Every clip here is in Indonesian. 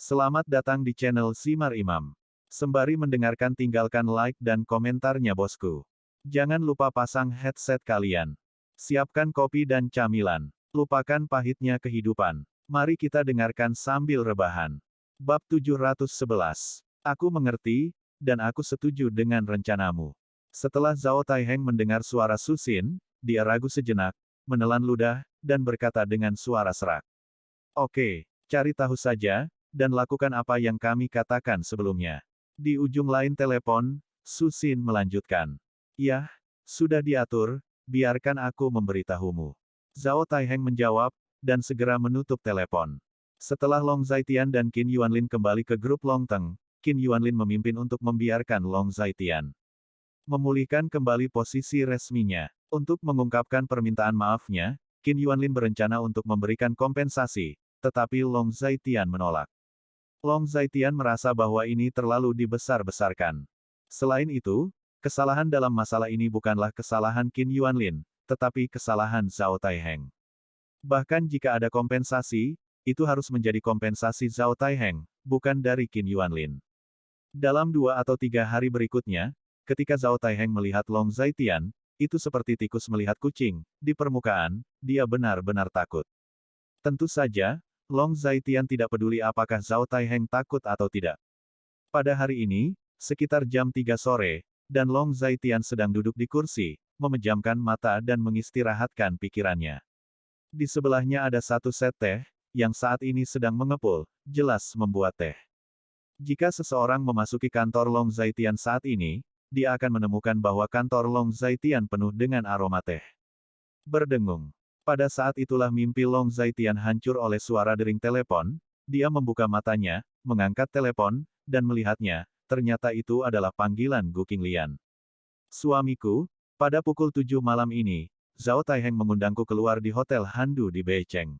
Selamat datang di channel Simar Imam. Sembari mendengarkan tinggalkan like dan komentarnya bosku. Jangan lupa pasang headset kalian. Siapkan kopi dan camilan. Lupakan pahitnya kehidupan. Mari kita dengarkan sambil rebahan. Bab 711. Aku mengerti, dan aku setuju dengan rencanamu. Setelah Zhao Taiheng mendengar suara Su Xin, dia ragu sejenak, menelan ludah, dan berkata dengan suara serak. Oke, cari tahu saja, dan lakukan apa yang kami katakan sebelumnya. Di ujung lain telepon, Su Xin melanjutkan. Yah, sudah diatur, biarkan aku memberitahumu. Zhao Taiheng menjawab, dan segera menutup telepon. Setelah Long Zaitian dan Qin Yuanlin kembali ke grup Long Teng, Qin Yuanlin memimpin untuk membiarkan Long Zaitian memulihkan kembali posisi resminya. Untuk mengungkapkan permintaan maafnya, Qin Yuanlin berencana untuk memberikan kompensasi, tetapi Long Zaitian menolak. Long Zaitian merasa bahwa ini terlalu dibesar-besarkan. Selain itu, kesalahan dalam masalah ini bukanlah kesalahan Qin Yuanlin, tetapi kesalahan Zhao Taiheng. Bahkan jika ada kompensasi, itu harus menjadi kompensasi Zhao Taiheng, bukan dari Qin Yuanlin. Dalam 2 atau 3 hari berikutnya, ketika Zhao Taiheng melihat Long Zaitian, itu seperti tikus melihat kucing, di permukaan, dia benar-benar takut. Tentu saja, Long Zaitian tidak peduli apakah Zhao Taiheng takut atau tidak. Pada hari ini, sekitar jam 3 sore, dan Long Zaitian sedang duduk di kursi, memejamkan mata dan mengistirahatkan pikirannya. Di sebelahnya ada satu set teh, yang saat ini sedang mengepul, jelas membuat teh. Jika seseorang memasuki kantor Long Zaitian saat ini, dia akan menemukan bahwa kantor Long Zaitian penuh dengan aroma teh. Berdengung. Pada saat itulah mimpi Long Zaitian hancur oleh suara dering telepon, dia membuka matanya, mengangkat telepon, dan melihatnya, ternyata itu adalah panggilan Gu Qinglian. Suamiku, pada pukul 7 malam ini, Zhao Taiheng mengundangku keluar di Hotel Handu di Beicheng.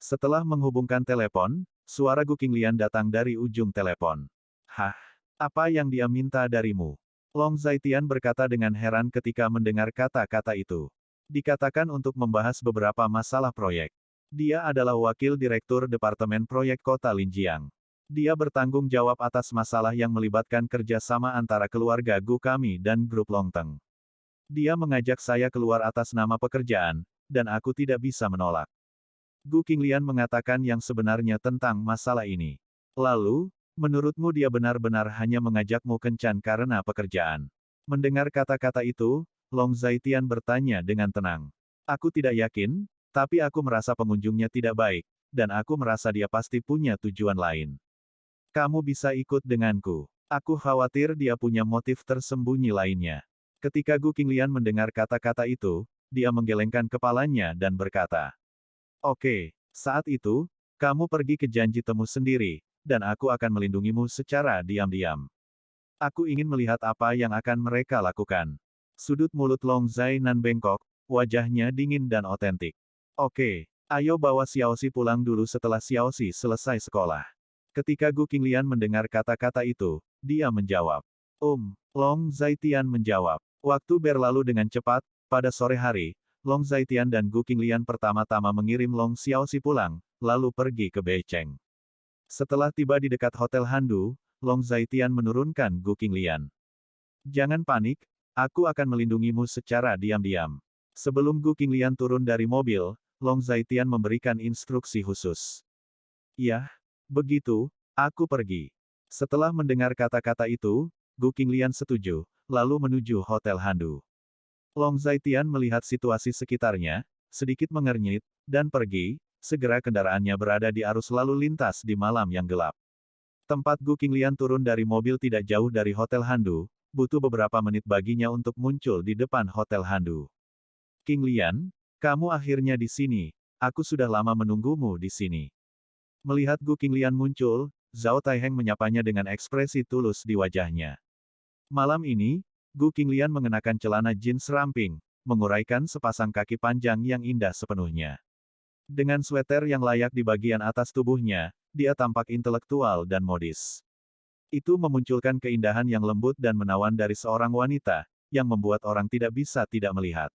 Setelah menghubungkan telepon, suara Gu Qinglian datang dari ujung telepon. Hah? Apa yang dia minta darimu? Long Zaitian berkata dengan heran ketika mendengar kata-kata itu. Dikatakan untuk membahas beberapa masalah proyek. Dia adalah wakil direktur Departemen Proyek Kota Linjiang. Dia bertanggung jawab atas masalah yang melibatkan kerjasama antara keluarga Gu kami dan grup Long Teng. Dia mengajak saya keluar atas nama pekerjaan, dan aku tidak bisa menolak. Gu Qinglian mengatakan yang sebenarnya tentang masalah ini. Lalu, menurutmu dia benar-benar hanya mengajakmu kencan karena pekerjaan? Mendengar kata-kata itu, Long Zaitian bertanya dengan tenang. Aku tidak yakin, tapi aku merasa pengunjungnya tidak baik, dan aku merasa dia pasti punya tujuan lain. Kamu bisa ikut denganku. Aku khawatir dia punya motif tersembunyi lainnya. Ketika Gu Qinglian mendengar kata-kata itu, dia menggelengkan kepalanya dan berkata, Oke, saat itu, kamu pergi ke janji temu sendiri, dan aku akan melindungimu secara diam-diam. Aku ingin melihat apa yang akan mereka lakukan. Sudut mulut Long Zainan bengkok, wajahnya dingin dan otentik. Oke, ayo bawa Xiaoxi pulang dulu setelah Xiaoxi selesai sekolah. Ketika Gu Qinglian mendengar kata-kata itu, dia menjawab. Long Zaitian menjawab. Waktu berlalu dengan cepat, pada sore hari, Long Zaitian dan Gu Qinglian pertama-tama mengirim Long Xiaoxi pulang, lalu pergi ke Beicheng. Setelah tiba di dekat Hotel Handu, Long Zaitian menurunkan Gu Qinglian. Jangan panik, aku akan melindungimu secara diam-diam. Sebelum Gu Qinglian turun dari mobil, Long Zaitian memberikan instruksi khusus. Yah, begitu, aku pergi. Setelah mendengar kata-kata itu, Gu Qinglian setuju, lalu menuju Hotel Handu. Long Zaitian melihat situasi sekitarnya, sedikit mengernyit, dan pergi, segera kendaraannya berada di arus lalu lintas di malam yang gelap. Tempat Gu Qinglian turun dari mobil tidak jauh dari Hotel Handu, butuh beberapa menit baginya untuk muncul di depan Hotel Handu. Qinglian, kamu akhirnya di sini, aku sudah lama menunggumu di sini. Melihat Gu Qinglian muncul, Zhao Taiheng menyapanya dengan ekspresi tulus di wajahnya. Malam ini, Gu Qinglian mengenakan celana jeans ramping, menguraikan sepasang kaki panjang yang indah sepenuhnya. Dengan sweter yang layak di bagian atas tubuhnya, dia tampak intelektual dan modis. Itu memunculkan keindahan yang lembut dan menawan dari seorang wanita, yang membuat orang tidak bisa tidak melihat.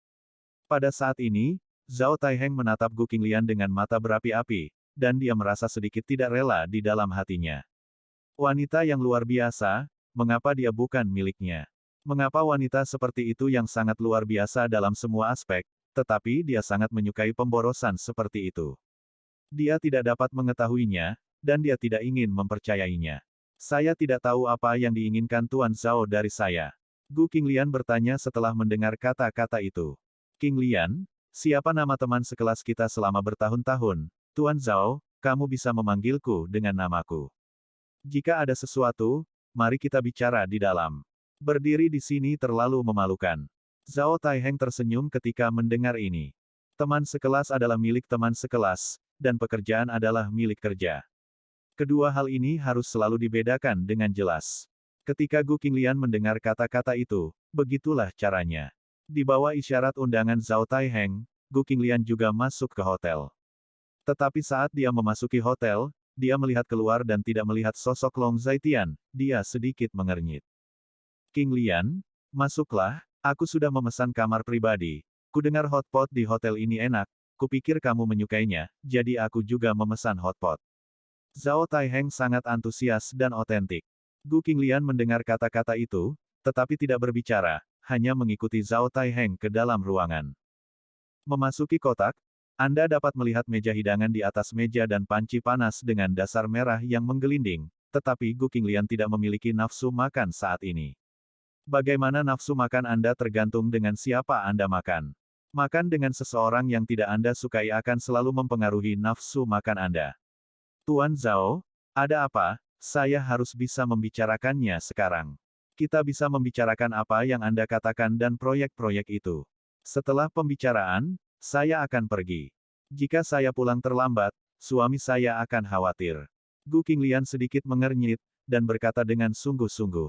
Pada saat ini, Zhao Taiheng menatap Gu Qinglian dengan mata berapi-api, dan dia merasa sedikit tidak rela di dalam hatinya. Wanita yang luar biasa, mengapa dia bukan miliknya? Mengapa wanita seperti itu yang sangat luar biasa dalam semua aspek, tetapi dia sangat menyukai pemborosan seperti itu? Dia tidak dapat mengetahuinya, dan dia tidak ingin mempercayainya. Saya tidak tahu apa yang diinginkan Tuan Zhao dari saya. Gu Qinglian bertanya setelah mendengar kata-kata itu. Qinglian, siapa nama teman sekelas kita selama bertahun-tahun? Tuan Zhao, kamu bisa memanggilku dengan namaku. Jika ada sesuatu, mari kita bicara di dalam. Berdiri di sini terlalu memalukan. Zhao Taiheng tersenyum ketika mendengar ini. Teman sekelas adalah milik teman sekelas, dan pekerjaan adalah milik kerja. Kedua hal ini harus selalu dibedakan dengan jelas. Ketika Gu Qinglian mendengar kata-kata itu, begitulah caranya. Di bawah isyarat undangan Zhao Taiheng, Gu Qinglian juga masuk ke hotel. Tetapi saat dia memasuki hotel, dia melihat keluar dan tidak melihat sosok Long Zaitian, dia sedikit mengernyit. Qinglian, masuklah, aku sudah memesan kamar pribadi. Kudengar hotpot di hotel ini enak, kupikir kamu menyukainya, jadi aku juga memesan hotpot. Zhao Taiheng sangat antusias dan otentik. Gu Qinglian mendengar kata-kata itu, tetapi tidak berbicara, hanya mengikuti Zhao Taiheng ke dalam ruangan. Memasuki kotak, Anda dapat melihat meja hidangan di atas meja dan panci panas dengan dasar merah yang menggelinding, tetapi Gu Qinglian tidak memiliki nafsu makan saat ini. Bagaimana nafsu makan Anda tergantung dengan siapa Anda makan. Makan dengan seseorang yang tidak Anda sukai akan selalu mempengaruhi nafsu makan Anda. Tuan Zhao, ada apa? Saya harus bisa membicarakannya sekarang. Kita bisa membicarakan apa yang Anda katakan dan proyek-proyek itu. Setelah pembicaraan, saya akan pergi. Jika saya pulang terlambat, suami saya akan khawatir. Gu Qinglian sedikit mengernyit, dan berkata dengan sungguh-sungguh.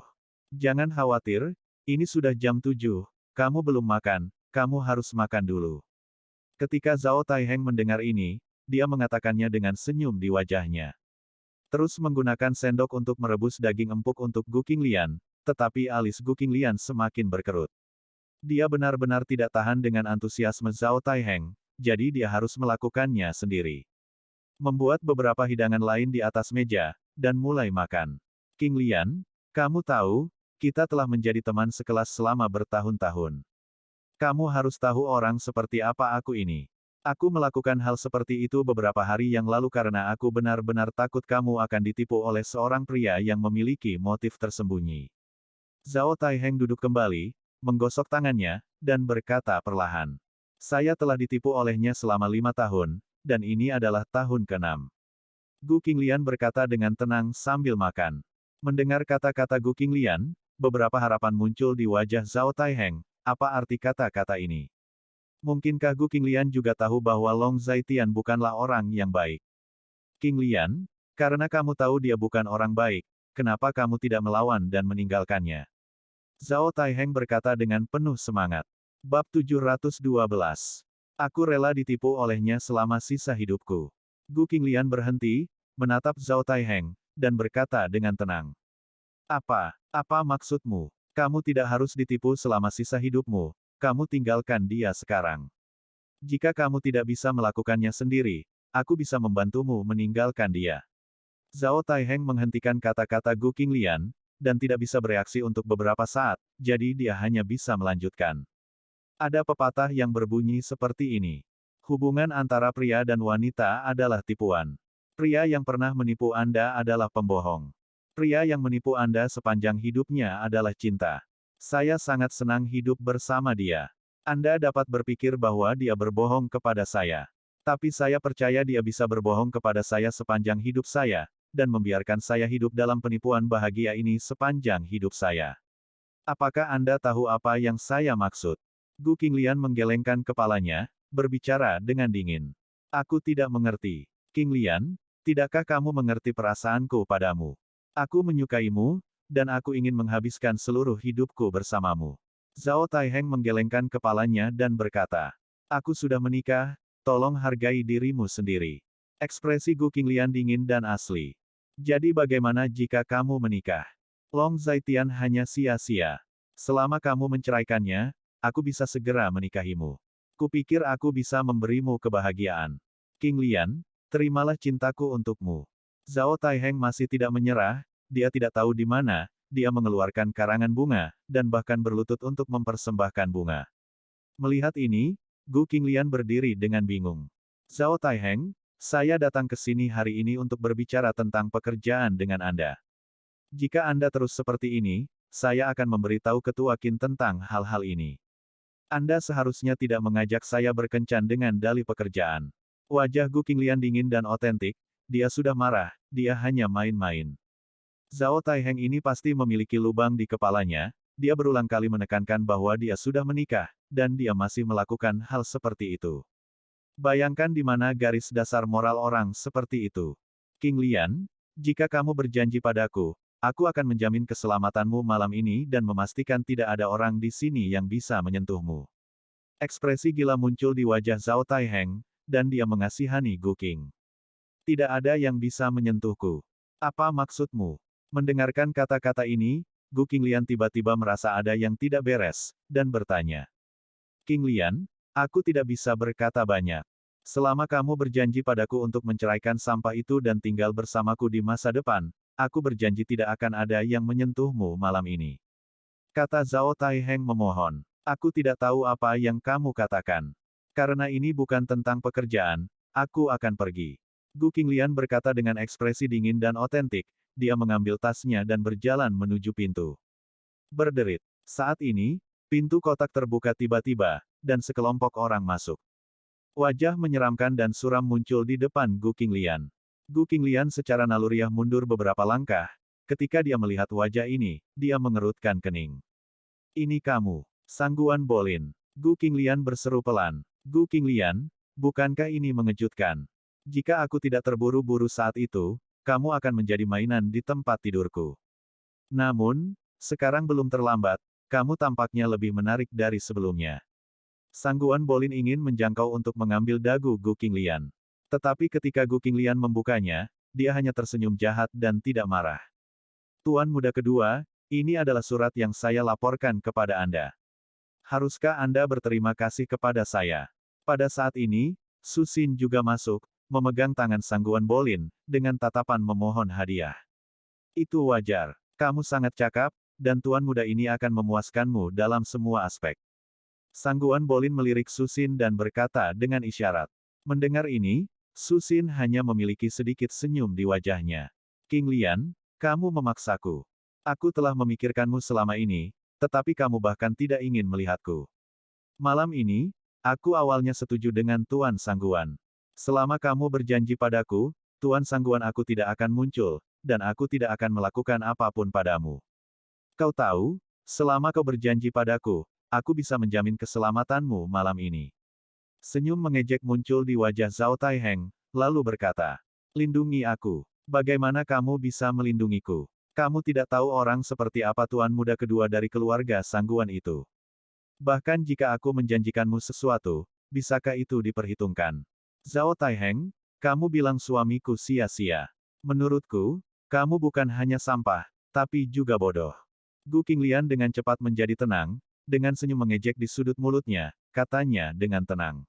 Jangan khawatir, ini sudah jam 7, kamu belum makan, kamu harus makan dulu. Ketika Zhao Taiheng mendengar ini, dia mengatakannya dengan senyum di wajahnya. Terus menggunakan sendok untuk merebus daging empuk untuk Gu Qinglian, tetapi alis Gu Qinglian semakin berkerut. Dia benar-benar tidak tahan dengan antusiasme Zhao Taiheng, jadi dia harus melakukannya sendiri. Membuat beberapa hidangan lain di atas meja, dan mulai makan. Qinglian, kamu tahu, kita telah menjadi teman sekelas selama bertahun-tahun. Kamu harus tahu orang seperti apa aku ini. Aku melakukan hal seperti itu beberapa hari yang lalu karena aku benar-benar takut kamu akan ditipu oleh seorang pria yang memiliki motif tersembunyi. Zhao Taiheng duduk kembali, menggosok tangannya, dan berkata perlahan. Saya telah ditipu olehnya selama 5 tahun, dan ini adalah tahun ke-6. Gu Qinglian berkata dengan tenang sambil makan. Mendengar kata-kata Gu Qinglian, beberapa harapan muncul di wajah Zhao Taiheng. Apa arti kata-kata ini? Mungkinkah Gu Qinglian juga tahu bahwa Long Zaitian bukanlah orang yang baik? Qinglian, karena kamu tahu dia bukan orang baik, kenapa kamu tidak melawan dan meninggalkannya? Zhao Taiheng berkata dengan penuh semangat. Bab 712. Aku rela ditipu olehnya selama sisa hidupku. Gu Qinglian berhenti, menatap Zhao Taiheng, dan berkata dengan tenang. Apa maksudmu? Kamu tidak harus ditipu selama sisa hidupmu. Kamu tinggalkan dia sekarang. Jika kamu tidak bisa melakukannya sendiri, aku bisa membantumu meninggalkan dia. Zhao Taiheng menghentikan kata-kata Gu Qinglian, dan tidak bisa bereaksi untuk beberapa saat, jadi dia hanya bisa melanjutkan. Ada pepatah yang berbunyi seperti ini. Hubungan antara pria dan wanita adalah tipuan. Pria yang pernah menipu Anda adalah pembohong. Pria yang menipu Anda sepanjang hidupnya adalah cinta. Saya sangat senang hidup bersama dia. Anda dapat berpikir bahwa dia berbohong kepada saya. Tapi saya percaya dia bisa berbohong kepada saya sepanjang hidup saya, dan membiarkan saya hidup dalam penipuan bahagia ini sepanjang hidup saya. Apakah Anda tahu apa yang saya maksud? Gu Qinglian menggelengkan kepalanya, berbicara dengan dingin. Aku tidak mengerti. Qinglian, tidakkah kamu mengerti perasaanku padamu? Aku menyukaimu, dan aku ingin menghabiskan seluruh hidupku bersamamu. Zhao Taiheng menggelengkan kepalanya dan berkata, aku sudah menikah, tolong hargai dirimu sendiri. Ekspresi Gu Qinglian dingin dan asli. Jadi bagaimana jika kamu menikah? Long Zaitian hanya sia-sia. Selama kamu menceraikannya, aku bisa segera menikahimu. Kupikir aku bisa memberimu kebahagiaan. Qinglian, Terimalah cintaku untukmu. Zhao Taiheng masih tidak menyerah, dia tidak tahu di mana, dia mengeluarkan karangan bunga, dan bahkan berlutut untuk mempersembahkan bunga. Melihat ini, Gu Qinglian berdiri dengan bingung. Zhao Taiheng, saya datang ke sini hari ini untuk berbicara tentang pekerjaan dengan Anda. Jika Anda terus seperti ini, saya akan memberitahu Ketua Qin tentang hal-hal ini. Anda seharusnya tidak mengajak saya berkencan dengan dalih pekerjaan. Wajah Gu Qinglian dingin dan otentik, dia sudah marah, dia hanya main-main. Zhao Taiheng ini pasti memiliki lubang di kepalanya, dia berulang kali menekankan bahwa dia sudah menikah, dan dia masih melakukan hal seperti itu. Bayangkan di mana garis dasar moral orang seperti itu. Qinglian, jika kamu berjanji padaku, aku akan menjamin keselamatanmu malam ini dan memastikan tidak ada orang di sini yang bisa menyentuhmu. Ekspresi gila muncul di wajah Zhao Taiheng, dan dia mengasihani Gu Qing. Tidak ada yang bisa menyentuhku. Apa maksudmu? Mendengarkan kata-kata ini, Gu Qinglian tiba-tiba merasa ada yang tidak beres, dan bertanya. Qinglian, aku tidak bisa berkata banyak. Selama kamu berjanji padaku untuk menceraikan sampah itu dan tinggal bersamaku di masa depan, aku berjanji tidak akan ada yang menyentuhmu malam ini. Kata Zhao Taiheng memohon. Aku tidak tahu apa yang kamu katakan. Karena ini bukan tentang pekerjaan, aku akan pergi. Gu Qinglian berkata dengan ekspresi dingin dan otentik, dia mengambil tasnya dan berjalan menuju pintu. Berderit. Saat ini, pintu kotak terbuka tiba-tiba, dan sekelompok orang masuk. Wajah menyeramkan dan suram muncul di depan Gu Qinglian. Gu Qinglian secara naluriah mundur beberapa langkah. Ketika dia melihat wajah ini, dia mengerutkan kening. Ini kamu, Sangguan Bolin. Gu Qinglian berseru pelan. Gu Qinglian, bukankah ini mengejutkan? Jika aku tidak terburu-buru saat itu, kamu akan menjadi mainan di tempat tidurku. Namun, sekarang belum terlambat, kamu tampaknya lebih menarik dari sebelumnya. Sangguan Bolin ingin menjangkau untuk mengambil dagu Gu Qinglian. Tetapi ketika Gu Qinglian membukanya, dia hanya tersenyum jahat dan tidak marah. Tuan muda kedua, ini adalah surat yang saya laporkan kepada Anda. Haruskah Anda berterima kasih kepada saya? Pada saat ini, Su Xin juga masuk, memegang tangan Sangguan Bolin, dengan tatapan memohon hadiah. Itu wajar. Kamu sangat cakap, dan tuan muda ini akan memuaskanmu dalam semua aspek. Sangguan Bolin melirik Su Xin dan berkata dengan isyarat. Mendengar ini, Su Xin hanya memiliki sedikit senyum di wajahnya. Qinglian, kamu memaksaku. Aku telah memikirkanmu selama ini, tetapi kamu bahkan tidak ingin melihatku. Malam ini, aku awalnya setuju dengan Tuan Sangguan. Selama kamu berjanji padaku, Tuan Sangguan aku tidak akan muncul, dan aku tidak akan melakukan apapun padamu. Kau tahu, selama kau berjanji padaku, aku bisa menjamin keselamatanmu malam ini. Senyum mengejek muncul di wajah Zhao Taiheng, lalu berkata, lindungi aku. Bagaimana kamu bisa melindungiku? Kamu tidak tahu orang seperti apa tuan muda kedua dari keluarga Sangguan itu. Bahkan jika aku menjanjikanmu sesuatu, bisakah itu diperhitungkan? Zhao Taiheng, kamu bilang suamiku sia-sia. Menurutku, kamu bukan hanya sampah, tapi juga bodoh. Gu Qinglian dengan cepat menjadi tenang, dengan senyum mengejek di sudut mulutnya, katanya dengan tenang.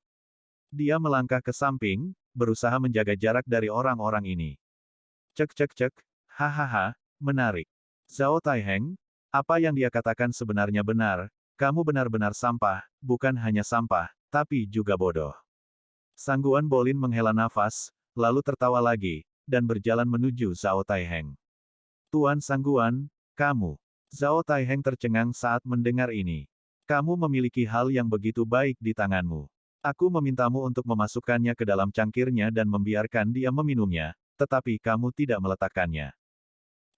Dia melangkah ke samping, berusaha menjaga jarak dari orang-orang ini. Cek cek cek, hahaha. Menarik. Zhao Taiheng, apa yang dia katakan sebenarnya benar, kamu benar-benar sampah, bukan hanya sampah, tapi juga bodoh. Sangguan Bolin menghela nafas, lalu tertawa lagi, dan berjalan menuju Zhao Taiheng. Tuan Sangguan, kamu. Zhao Taiheng tercengang saat mendengar ini. Kamu memiliki hal yang begitu baik di tanganmu. Aku memintamu untuk memasukkannya ke dalam cangkirnya dan membiarkan dia meminumnya, tetapi kamu tidak meletakkannya.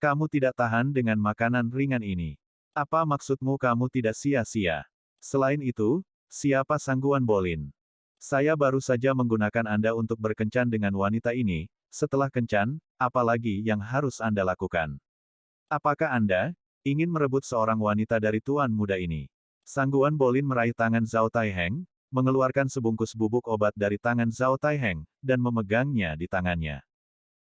Kamu tidak tahan dengan makanan ringan ini. Apa maksudmu kamu tidak sia-sia? Selain itu, siapa Sangguan Bolin? Saya baru saja menggunakan Anda untuk berkencan dengan wanita ini, setelah kencan, apalagi yang harus Anda lakukan? Apakah Anda ingin merebut seorang wanita dari tuan muda ini? Sangguan Bolin meraih tangan Zhao Taiheng, mengeluarkan sebungkus bubuk obat dari tangan Zhao Taiheng, dan memegangnya di tangannya.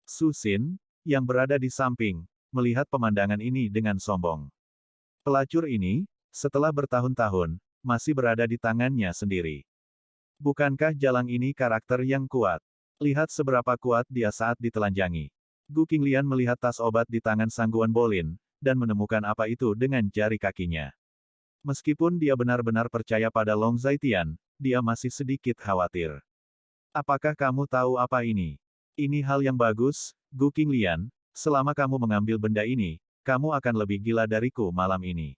Su Xin, yang berada di samping, melihat pemandangan ini dengan sombong. Pelacur ini, setelah bertahun-tahun, masih berada di tangannya sendiri. Bukankah Jalang ini karakter yang kuat? Lihat seberapa kuat dia saat ditelanjangi. Gu Qinglian melihat tas obat di tangan Sangguan Bolin, dan menemukan apa itu dengan jari kakinya. Meskipun dia benar-benar percaya pada Long Zaitian, dia masih sedikit khawatir. Apakah kamu tahu apa ini? Ini hal yang bagus, Gu Qinglian. Selama kamu mengambil benda ini, kamu akan lebih gila dariku malam ini.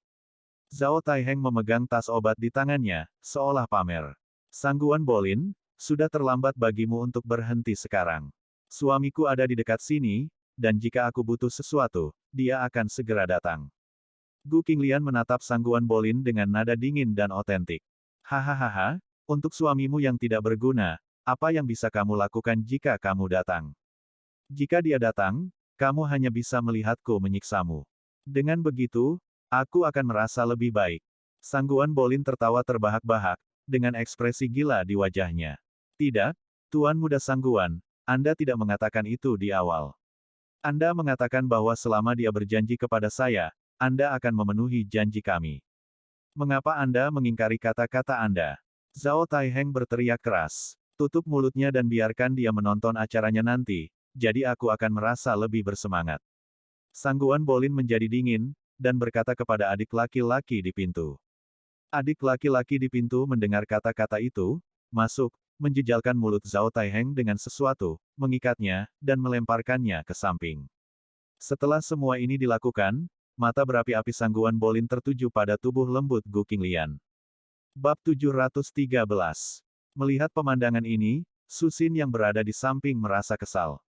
Zhao Taiheng memegang tas obat di tangannya, seolah pamer. Sangguan Bolin, sudah terlambat bagimu untuk berhenti sekarang. Suamiku ada di dekat sini, dan jika aku butuh sesuatu, dia akan segera datang. Gu Qinglian menatap Sangguan Bolin dengan nada dingin dan otentik. Hahaha, untuk suamimu yang tidak berguna, apa yang bisa kamu lakukan jika kamu datang? Jika dia datang, kamu hanya bisa melihatku menyiksamu. Dengan begitu, aku akan merasa lebih baik. Sangguan Bolin tertawa terbahak-bahak, dengan ekspresi gila di wajahnya. Tidak, Tuan Muda Sangguan, Anda tidak mengatakan itu di awal. Anda mengatakan bahwa selama dia berjanji kepada saya, Anda akan memenuhi janji kami. Mengapa Anda mengingkari kata-kata Anda? Zhao Taiheng berteriak keras. Tutup mulutnya dan biarkan dia menonton acaranya nanti, jadi aku akan merasa lebih bersemangat. Sangguan Bolin menjadi dingin, dan berkata kepada adik laki-laki di pintu. Adik laki-laki di pintu mendengar kata-kata itu, masuk, menjejalkan mulut Zhao Taiheng dengan sesuatu, mengikatnya, dan melemparkannya ke samping. Setelah semua ini dilakukan, mata berapi-api Sangguan Bolin tertuju pada tubuh lembut Gu Qinglian. Bab 713. Melihat pemandangan ini, Su Xin yang berada di samping merasa kesal.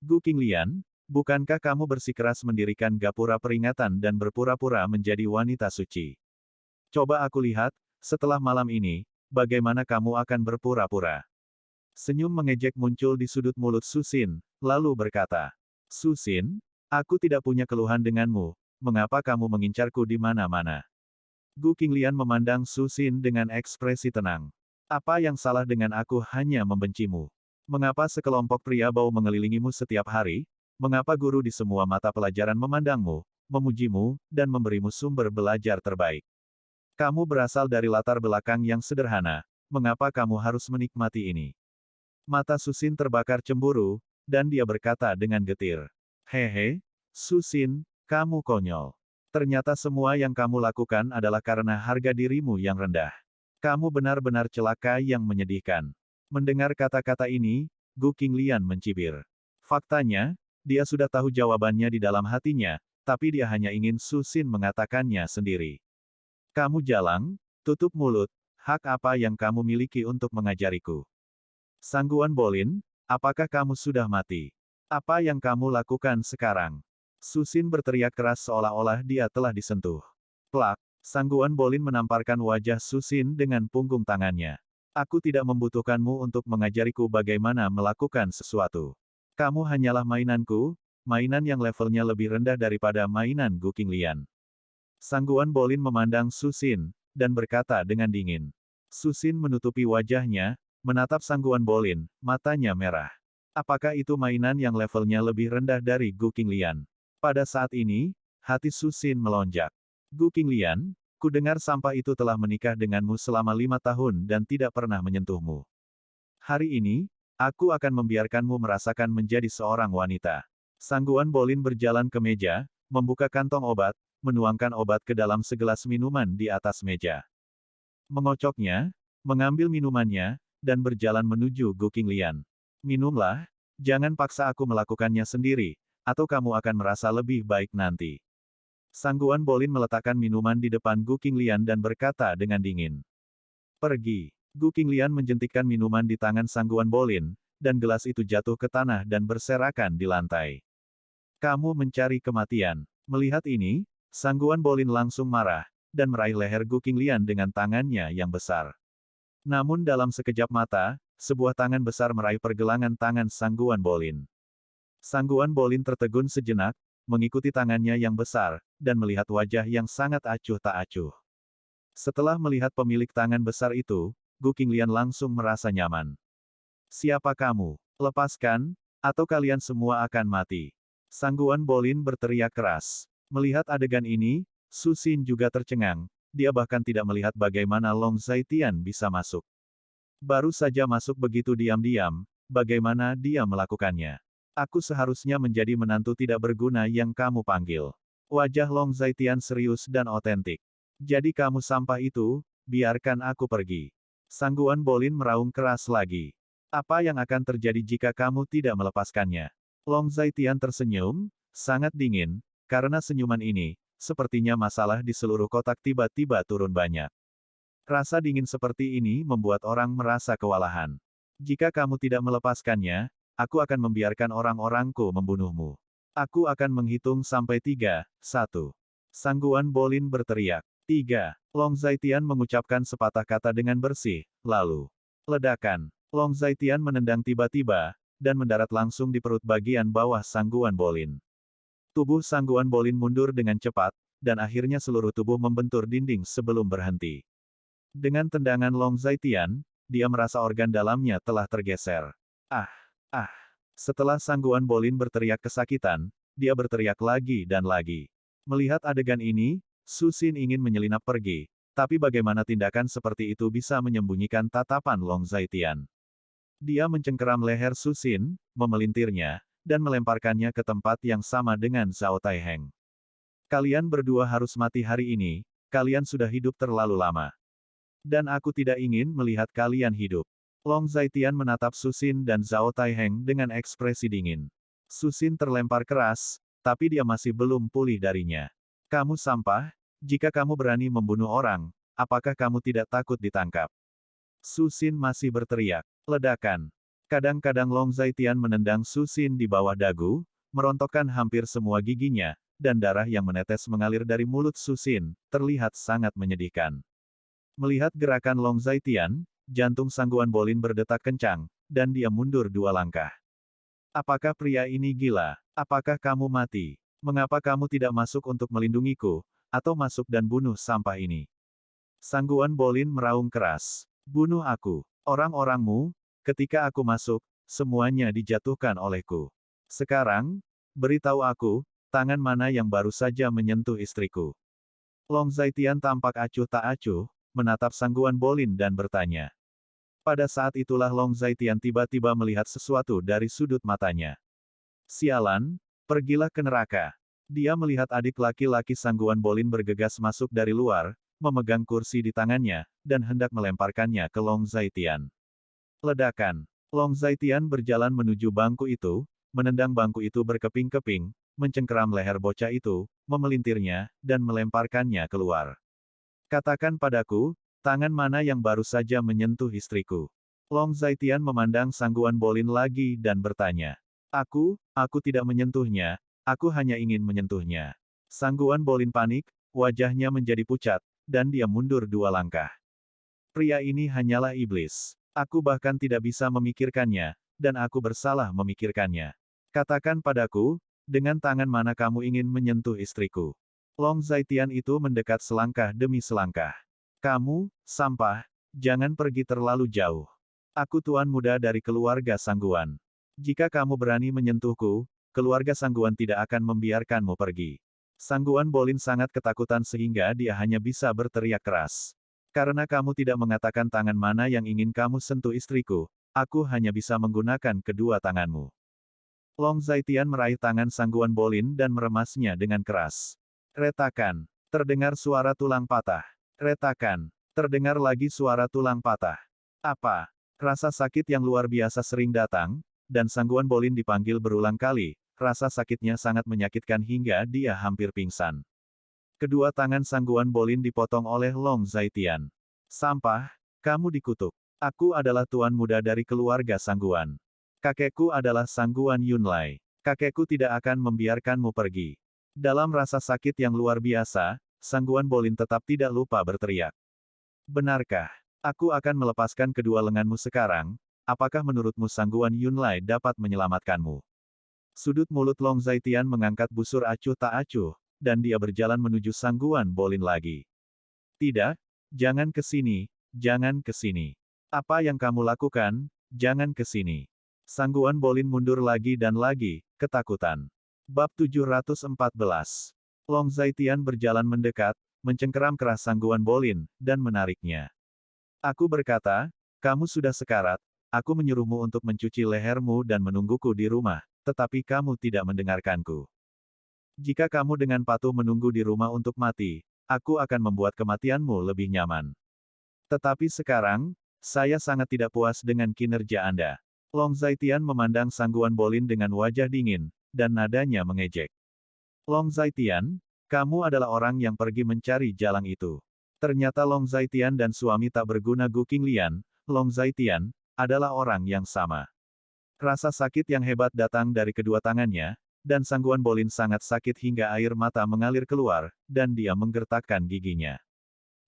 Gu Qinglian, bukankah kamu bersikeras mendirikan gapura peringatan dan berpura-pura menjadi wanita suci? Coba aku lihat, setelah malam ini, bagaimana kamu akan berpura-pura? Senyum mengejek muncul di sudut mulut Su Xin, lalu berkata, Su Xin, aku tidak punya keluhan denganmu, mengapa kamu mengincarku di mana-mana? Gu Qinglian memandang Su Xin dengan ekspresi tenang. Apa yang salah dengan aku hanya membencimu? Mengapa sekelompok pria bau mengelilingimu setiap hari? Mengapa guru di semua mata pelajaran memandangmu, memujimu, dan memberimu sumber belajar terbaik? Kamu berasal dari latar belakang yang sederhana, mengapa kamu harus menikmati ini? Mata Su Xin terbakar cemburu, dan dia berkata dengan getir. Hehe, Su Xin, kamu konyol. Ternyata semua yang kamu lakukan adalah karena harga dirimu yang rendah. Kamu benar-benar celaka yang menyedihkan. Mendengar kata-kata ini, Gu Qinglian mencibir. Faktanya, dia sudah tahu jawabannya di dalam hatinya, tapi dia hanya ingin Su Xin mengatakannya sendiri. Kamu jalang, tutup mulut, hak apa yang kamu miliki untuk mengajariku? Sangguan Bolin, apakah kamu sudah mati? Apa yang kamu lakukan sekarang? Su Xin berteriak keras seolah-olah dia telah disentuh. Plak, Sangguan Bolin menamparkan wajah Su Xin dengan punggung tangannya. Aku tidak membutuhkanmu untuk mengajariku bagaimana melakukan sesuatu. Kamu hanyalah mainanku, mainan yang levelnya lebih rendah daripada mainan Gu Qinglian. Sangguan Bolin memandang Su Xin, dan berkata dengan dingin. Su Xin menutupi wajahnya, menatap Sangguan Bolin, matanya merah. Apakah itu mainan yang levelnya lebih rendah dari Gu Qinglian? Pada saat ini, hati Su Xin melonjak. Gu Qinglian, ku dengar sampah itu telah menikah denganmu selama 5 tahun dan tidak pernah menyentuhmu. Hari ini, aku akan membiarkanmu merasakan menjadi seorang wanita. Sangguan Bolin berjalan ke meja, membuka kantong obat, menuangkan obat ke dalam segelas minuman di atas meja. Mengocoknya, mengambil minumannya, dan berjalan menuju Gu Qinglian. Minumlah, jangan paksa aku melakukannya sendiri, atau kamu akan merasa lebih baik nanti. Sangguan Bolin meletakkan minuman di depan Gu Qinglian dan berkata dengan dingin. Pergi. Gu Qinglian menjentikkan minuman di tangan Sangguan Bolin, dan gelas itu jatuh ke tanah dan berserakan di lantai. Kamu mencari kematian. Melihat ini, Sangguan Bolin langsung marah, dan meraih leher Gu Qinglian dengan tangannya yang besar. Namun dalam sekejap mata, sebuah tangan besar meraih pergelangan tangan Sangguan Bolin. Sangguan Bolin tertegun sejenak, mengikuti tangannya yang besar, dan melihat wajah yang sangat acuh tak acuh. Setelah melihat pemilik tangan besar itu, Gu Qinglian langsung merasa nyaman. Siapa kamu? Lepaskan, atau kalian semua akan mati. Sangguan Bolin berteriak keras. Melihat adegan ini, Su Xin juga tercengang, dia bahkan tidak melihat bagaimana Long Zaitian bisa masuk. Baru saja masuk begitu diam-diam, bagaimana dia melakukannya? Aku seharusnya menjadi menantu tidak berguna yang kamu panggil. Wajah Long Zaitian serius dan otentik. Jadi kamu sampah itu, biarkan aku pergi. Sangguan Bolin meraung keras lagi. Apa yang akan terjadi jika kamu tidak melepaskannya? Long Zaitian tersenyum, sangat dingin, karena senyuman ini, sepertinya masalah di seluruh kotak tiba-tiba turun banyak. Rasa dingin seperti ini membuat orang merasa kewalahan. Jika kamu tidak melepaskannya, aku akan membiarkan orang-orangku membunuhmu. Aku akan menghitung sampai 3, 1. Sangguan Bolin berteriak. 3. Long Zaitian mengucapkan sepatah kata dengan bersih, lalu. Ledakan. Long Zaitian menendang tiba-tiba, dan mendarat langsung di perut bagian bawah Sangguan Bolin. Tubuh Sangguan Bolin mundur dengan cepat, dan akhirnya seluruh tubuh membentur dinding sebelum berhenti. Dengan tendangan Long Zaitian, dia merasa organ dalamnya telah tergeser. Ah! Ah! Setelah Sangguan Bolin berteriak kesakitan, dia berteriak lagi dan lagi. Melihat adegan ini, Su Xin ingin menyelinap pergi, tapi bagaimana tindakan seperti itu bisa menyembunyikan tatapan Long Zaitian. Dia mencengkeram leher Su Xin, memelintirnya, dan melemparkannya ke tempat yang sama dengan Zhao Taiheng. Kalian berdua harus mati hari ini, kalian sudah hidup terlalu lama. Dan aku tidak ingin melihat kalian hidup. Long Zaitian menatap Su Xin dan Zhao Taiheng dengan ekspresi dingin. Su Xin terlempar keras, tapi dia masih belum pulih darinya. Kamu sampah, jika kamu berani membunuh orang, apakah kamu tidak takut ditangkap? Su Xin masih berteriak. Ledakan. Kadang-kadang Long Zaitian menendang Su Xin di bawah dagu, merontokkan hampir semua giginya, dan darah yang menetes mengalir dari mulut Su Xin, terlihat sangat menyedihkan. Melihat gerakan Long Zaitian, jantung Sangguan Bolin berdetak kencang, dan dia mundur 2 langkah. Apakah pria ini gila? Apakah kamu mati? Mengapa kamu tidak masuk untuk melindungiku, atau masuk dan bunuh sampah ini? Sangguan Bolin meraung keras. Bunuh aku. Orang-orangmu, ketika aku masuk, semuanya dijatuhkan olehku. Sekarang, beritahu aku, tangan mana yang baru saja menyentuh istriku? Long Zaitian tampak acuh tak acuh, menatap Sangguan Bolin dan bertanya. Pada saat itulah Long Zaitian tiba-tiba melihat sesuatu dari sudut matanya. Sialan, pergilah ke neraka. Dia melihat adik laki-laki Sangguan Bolin bergegas masuk dari luar, memegang kursi di tangannya, dan hendak melemparkannya ke Long Zaitian. Ledakan. Long Zaitian berjalan menuju bangku itu, menendang bangku itu berkeping-keping, mencengkeram leher bocah itu, memelintirnya, dan melemparkannya keluar. Katakan padaku, tangan mana yang baru saja menyentuh istriku? Long Zaitian memandang Sangguan Bolin lagi dan bertanya. Aku tidak menyentuhnya, aku hanya ingin menyentuhnya. Sangguan Bolin panik, wajahnya menjadi pucat, dan dia mundur 2 langkah. Pria ini hanyalah iblis. Aku bahkan tidak bisa memikirkannya, dan aku bersalah memikirkannya. Katakan padaku, dengan tangan mana kamu ingin menyentuh istriku? Long Zaitian itu mendekat selangkah demi selangkah. Kamu, sampah, jangan pergi terlalu jauh. Aku tuan muda dari keluarga Sangguan. Jika kamu berani menyentuhku, keluarga Sangguan tidak akan membiarkanmu pergi. Sangguan Bolin sangat ketakutan sehingga dia hanya bisa berteriak keras. Karena kamu tidak mengatakan tangan mana yang ingin kamu sentuh istriku, aku hanya bisa menggunakan kedua tanganmu. Long Zaitian meraih tangan Sangguan Bolin dan meremasnya dengan keras. Retakan. Terdengar suara tulang patah. Retakan. Terdengar lagi suara tulang patah. Apa? Rasa sakit yang luar biasa sering datang, dan Sangguan Bolin dipanggil berulang kali, rasa sakitnya sangat menyakitkan hingga dia hampir pingsan. Kedua tangan Sangguan Bolin dipotong oleh Long Zaitian. Sampah, kamu dikutuk. Aku adalah tuan muda dari keluarga Sangguan. Kakekku adalah Sangguan Yunlai. Kakekku tidak akan membiarkanmu pergi. Dalam rasa sakit yang luar biasa, Sangguan Bolin tetap tidak lupa berteriak. Benarkah? Aku akan melepaskan kedua lenganmu sekarang, apakah menurutmu Sangguan Yunlai dapat menyelamatkanmu? Sudut mulut Long Zaitian mengangkat busur acuh tak acuh, dan dia berjalan menuju Sangguan Bolin lagi. Tidak, jangan ke sini, jangan ke sini. Apa yang kamu lakukan, jangan ke sini. Sangguan Bolin mundur lagi dan lagi, ketakutan. Bab 714. Long Zaitian berjalan mendekat, mencengkeram keras Sangguan Bolin, dan menariknya. Aku berkata, kamu sudah sekarat, aku menyuruhmu untuk mencuci lehermu dan menungguku di rumah, tetapi kamu tidak mendengarkanku. Jika kamu dengan patuh menunggu di rumah untuk mati, aku akan membuat kematianmu lebih nyaman. Tetapi sekarang, saya sangat tidak puas dengan kinerja Anda. Long Zaitian memandang Sangguan Bolin dengan wajah dingin, dan nadanya mengejek. Long Zaitian, kamu adalah orang yang pergi mencari jalang itu. Ternyata Long Zaitian dan suami tak berguna Gu Qinglian, Long Zaitian, adalah orang yang sama. Rasa sakit yang hebat datang dari kedua tangannya, dan Sangguan Bolin sangat sakit hingga air mata mengalir keluar, dan dia menggertakkan giginya.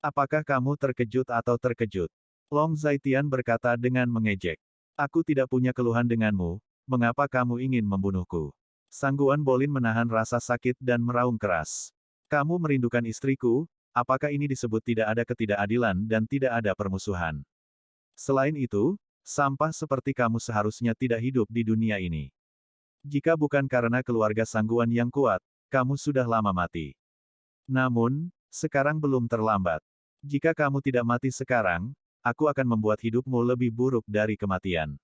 Apakah kamu terkejut atau terkejut? Long Zaitian berkata dengan mengejek. Aku tidak punya keluhan denganmu, mengapa kamu ingin membunuhku? Sangguan Bolin menahan rasa sakit dan meraung keras. Kamu merindukan istriku, apakah ini disebut tidak ada ketidakadilan dan tidak ada permusuhan? Selain itu, sampah seperti kamu seharusnya tidak hidup di dunia ini. Jika bukan karena keluarga Sangguan yang kuat, kamu sudah lama mati. Namun, sekarang belum terlambat. Jika kamu tidak mati sekarang, aku akan membuat hidupmu lebih buruk dari kematian.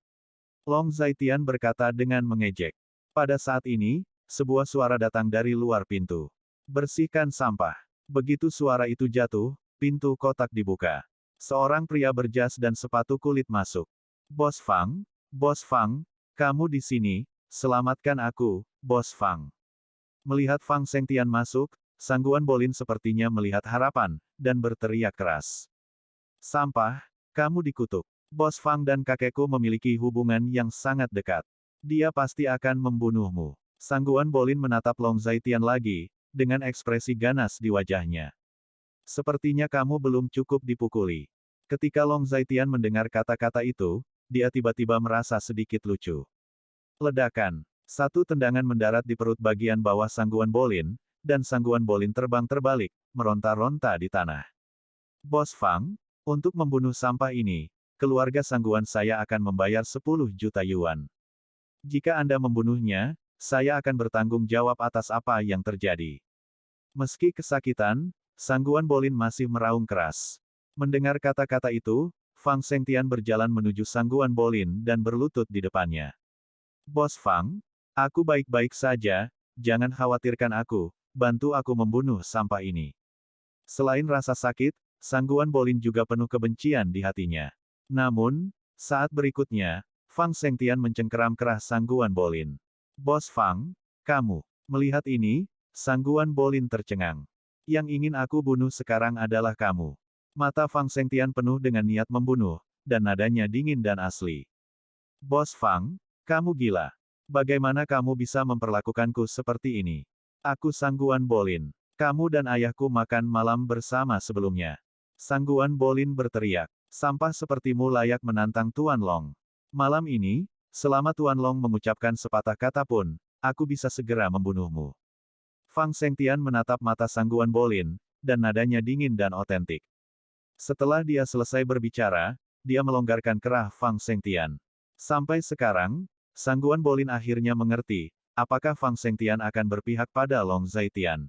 Long Zaitian berkata dengan mengejek. Pada saat ini, sebuah suara datang dari luar pintu. Bersihkan sampah. Begitu suara itu jatuh, pintu kotak dibuka. Seorang pria berjas dan sepatu kulit masuk. Bos Fang, kamu di sini, selamatkan aku, Bos Fang. Melihat Fang Sengtian masuk, Sangguan Bolin sepertinya melihat harapan, dan berteriak keras. Sampah, kamu dikutuk. Bos Fang dan kakekku memiliki hubungan yang sangat dekat. Dia pasti akan membunuhmu. Sangguan Bolin menatap Long Zaitian lagi, dengan ekspresi ganas di wajahnya. Sepertinya kamu belum cukup dipukuli. Ketika Long Zaitian mendengar kata-kata itu, dia tiba-tiba merasa sedikit lucu. Ledakan. Satu tendangan mendarat di perut bagian bawah Sangguan Bolin, dan Sangguan Bolin terbang terbalik, meronta-ronta di tanah. Bos Fang, untuk membunuh sampah ini, keluarga Sangguan saya akan membayar 10 juta yuan. Jika Anda membunuhnya, saya akan bertanggung jawab atas apa yang terjadi. Meski kesakitan, Sangguan Bolin masih meraung keras. Mendengar kata-kata itu, Fang Sengtian berjalan menuju Sangguan Bolin dan berlutut di depannya. Bos Fang, aku baik-baik saja, jangan khawatirkan aku, bantu aku membunuh sampah ini. Selain rasa sakit, Sangguan Bolin juga penuh kebencian di hatinya. Namun, saat berikutnya, Fang Sengtian mencengkeram keras Sangguan Bolin. Bos Fang, kamu. Melihat ini, Sangguan Bolin tercengang. Yang ingin aku bunuh sekarang adalah kamu. Mata Fang Sengtian penuh dengan niat membunuh, dan nadanya dingin dan asli. Bos Fang, kamu gila. Bagaimana kamu bisa memperlakukanku seperti ini? Aku Sangguan Bolin. Kamu dan ayahku makan malam bersama sebelumnya. Sangguan Bolin berteriak. Sampah sepertimu layak menantang Tuan Long. Malam ini, selama Tuan Long mengucapkan sepatah kata pun, aku bisa segera membunuhmu. Fang Sengtian menatap mata Sangguan Bolin, dan nadanya dingin dan otentik. Setelah dia selesai berbicara, dia melonggarkan kerah Fang Sengtian. Sampai sekarang, Sangguan Bolin akhirnya mengerti, apakah Fang Sengtian akan berpihak pada Long Zaitian.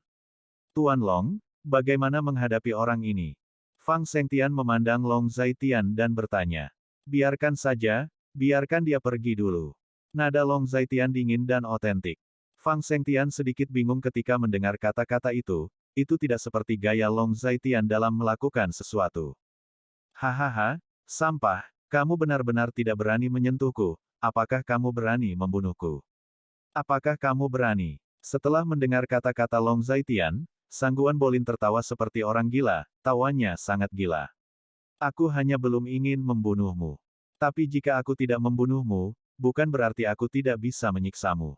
Tuan Long, bagaimana menghadapi orang ini? Fang Sengtian memandang Long Zaitian dan bertanya. Biarkan saja, biarkan dia pergi dulu. Nada Long Zaitian dingin dan otentik. Fang Sengtian sedikit bingung ketika mendengar kata-kata itu tidak seperti gaya Long Zaitian dalam melakukan sesuatu. Hahaha, sampah, kamu benar-benar tidak berani menyentuhku, apakah kamu berani membunuhku? Apakah kamu berani? Setelah mendengar kata-kata Long Zaitian, Sangguan Bolin tertawa seperti orang gila, tawanya sangat gila. Aku hanya belum ingin membunuhmu. Tapi jika aku tidak membunuhmu, bukan berarti aku tidak bisa menyiksamu.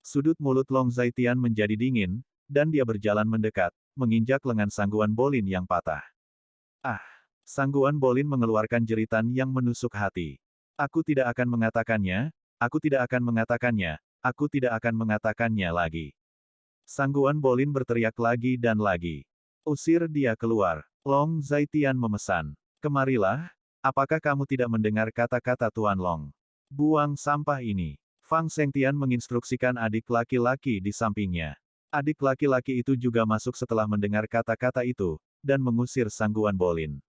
Sudut mulut Long Zaitian menjadi dingin, dan dia berjalan mendekat, menginjak lengan Sangguan Bolin yang patah. Ah! Sangguan Bolin mengeluarkan jeritan yang menusuk hati. Aku tidak akan mengatakannya, aku tidak akan mengatakannya, aku tidak akan mengatakannya lagi. Sangguan Bolin berteriak lagi dan lagi. Usir dia keluar. Long Zaitian memesan. Kemarilah, apakah kamu tidak mendengar kata-kata Tuan Long? Buang sampah ini. Fang Sengtian menginstruksikan adik laki-laki di sampingnya. Adik laki-laki itu juga masuk setelah mendengar kata-kata itu, dan mengusir Sangguan Bolin.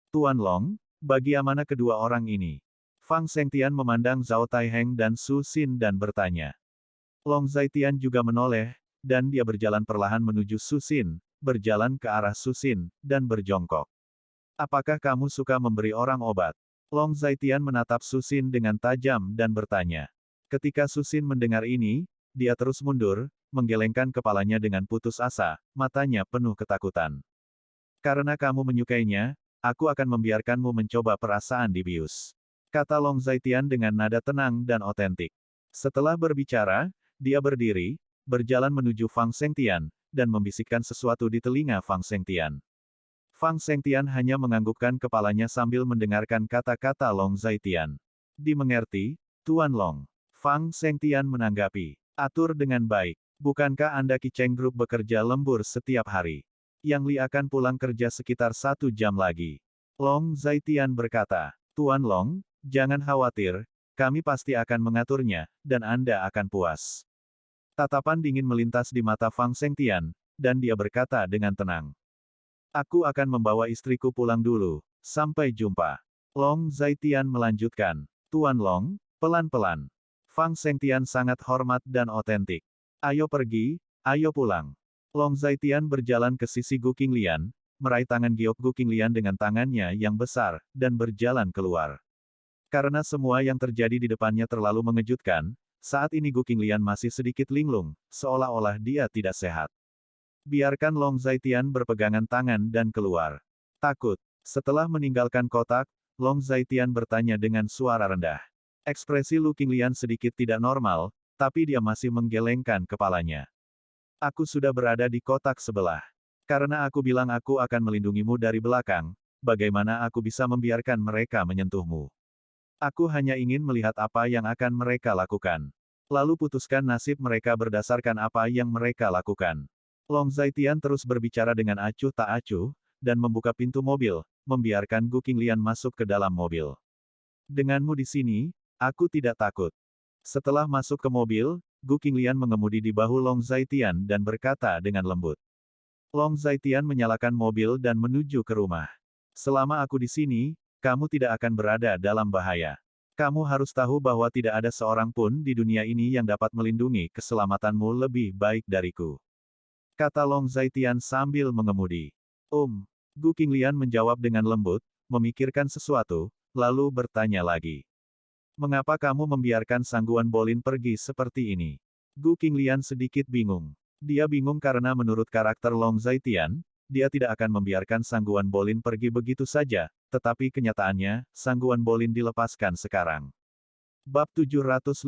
Tuan Long, bagaimana kedua orang ini? Fang Zhengtian memandang Zhao Taiheng dan Su Xin dan bertanya. Long Zhaitian juga menoleh, dan dia berjalan perlahan menuju Su Xin, berjalan ke arah Su Xin, dan berjongkok. Apakah kamu suka memberi orang obat? Long Zhaitian menatap Su Xin dengan tajam dan bertanya. Ketika Su Xin mendengar ini, dia terus mundur, menggelengkan kepalanya dengan putus asa, matanya penuh ketakutan. Karena kamu menyukainya, aku akan membiarkanmu mencoba perasaan dibius. Kata Long Zhaitian dengan nada tenang dan otentik. Setelah berbicara, dia berdiri, berjalan menuju Fang Zhengtian, dan membisikkan sesuatu di telinga Fang Zhengtian. Fang Zhengtian hanya menganggukkan kepalanya sambil mendengarkan kata-kata Long Zhaitian. Dimengerti, Tuan Long. Fang Zhengtian menanggapi. Atur dengan baik. Bukankah Anda Qi Cheng Group bekerja lembur setiap hari? Yang Li akan pulang kerja sekitar 1 jam lagi. Long Zhaitian berkata, Tuan Long, jangan khawatir, kami pasti akan mengaturnya, dan Anda akan puas. Tatapan dingin melintas di mata Fang Zhengtian, dan dia berkata dengan tenang. Aku akan membawa istriku pulang dulu, sampai jumpa. Long Zhaitian melanjutkan. Tuan Long, pelan-pelan. Fang Zhengtian sangat hormat dan otentik. Ayo pergi, ayo pulang. Long Zhaitian berjalan ke sisi Gu Qinglian, meraih tangan giok Gu Qinglian dengan tangannya yang besar, dan berjalan keluar. Karena semua yang terjadi di depannya terlalu mengejutkan, saat ini Gu Qinglian masih sedikit linglung, seolah-olah dia tidak sehat. Biarkan Long Zhaitian berpegangan tangan dan keluar. Takut. Setelah meninggalkan kotak, Long Zhaitian bertanya dengan suara rendah. Ekspresi Lu Qinglian sedikit tidak normal, tapi dia masih menggelengkan kepalanya. Aku sudah berada di kotak sebelah. Karena aku bilang aku akan melindungimu dari belakang, bagaimana aku bisa membiarkan mereka menyentuhmu? Aku hanya ingin melihat apa yang akan mereka lakukan. Lalu putuskan nasib mereka berdasarkan apa yang mereka lakukan. Long Zhaitian terus berbicara dengan acuh tak acuh, dan membuka pintu mobil, membiarkan Gu Qinglian masuk ke dalam mobil. Denganmu di sini, aku tidak takut. Setelah masuk ke mobil, Gu Qinglian mengemudi di bahu Long Zhaitian dan berkata dengan lembut. Long Zhaitian menyalakan mobil dan menuju ke rumah. Selama aku di sini, kamu tidak akan berada dalam bahaya. Kamu harus tahu bahwa tidak ada seorang pun di dunia ini yang dapat melindungi keselamatanmu lebih baik dariku. Kata Long Zhaitian sambil mengemudi. Gu Qinglian menjawab dengan lembut, memikirkan sesuatu, lalu bertanya lagi. Mengapa kamu membiarkan Sangguan Bolin pergi seperti ini? Gu Qinglian sedikit bingung. Dia bingung karena menurut karakter Long Zhaitian, dia tidak akan membiarkan Sangguan Bolin pergi begitu saja, tetapi kenyataannya, Sangguan Bolin dilepaskan sekarang. Bab 715.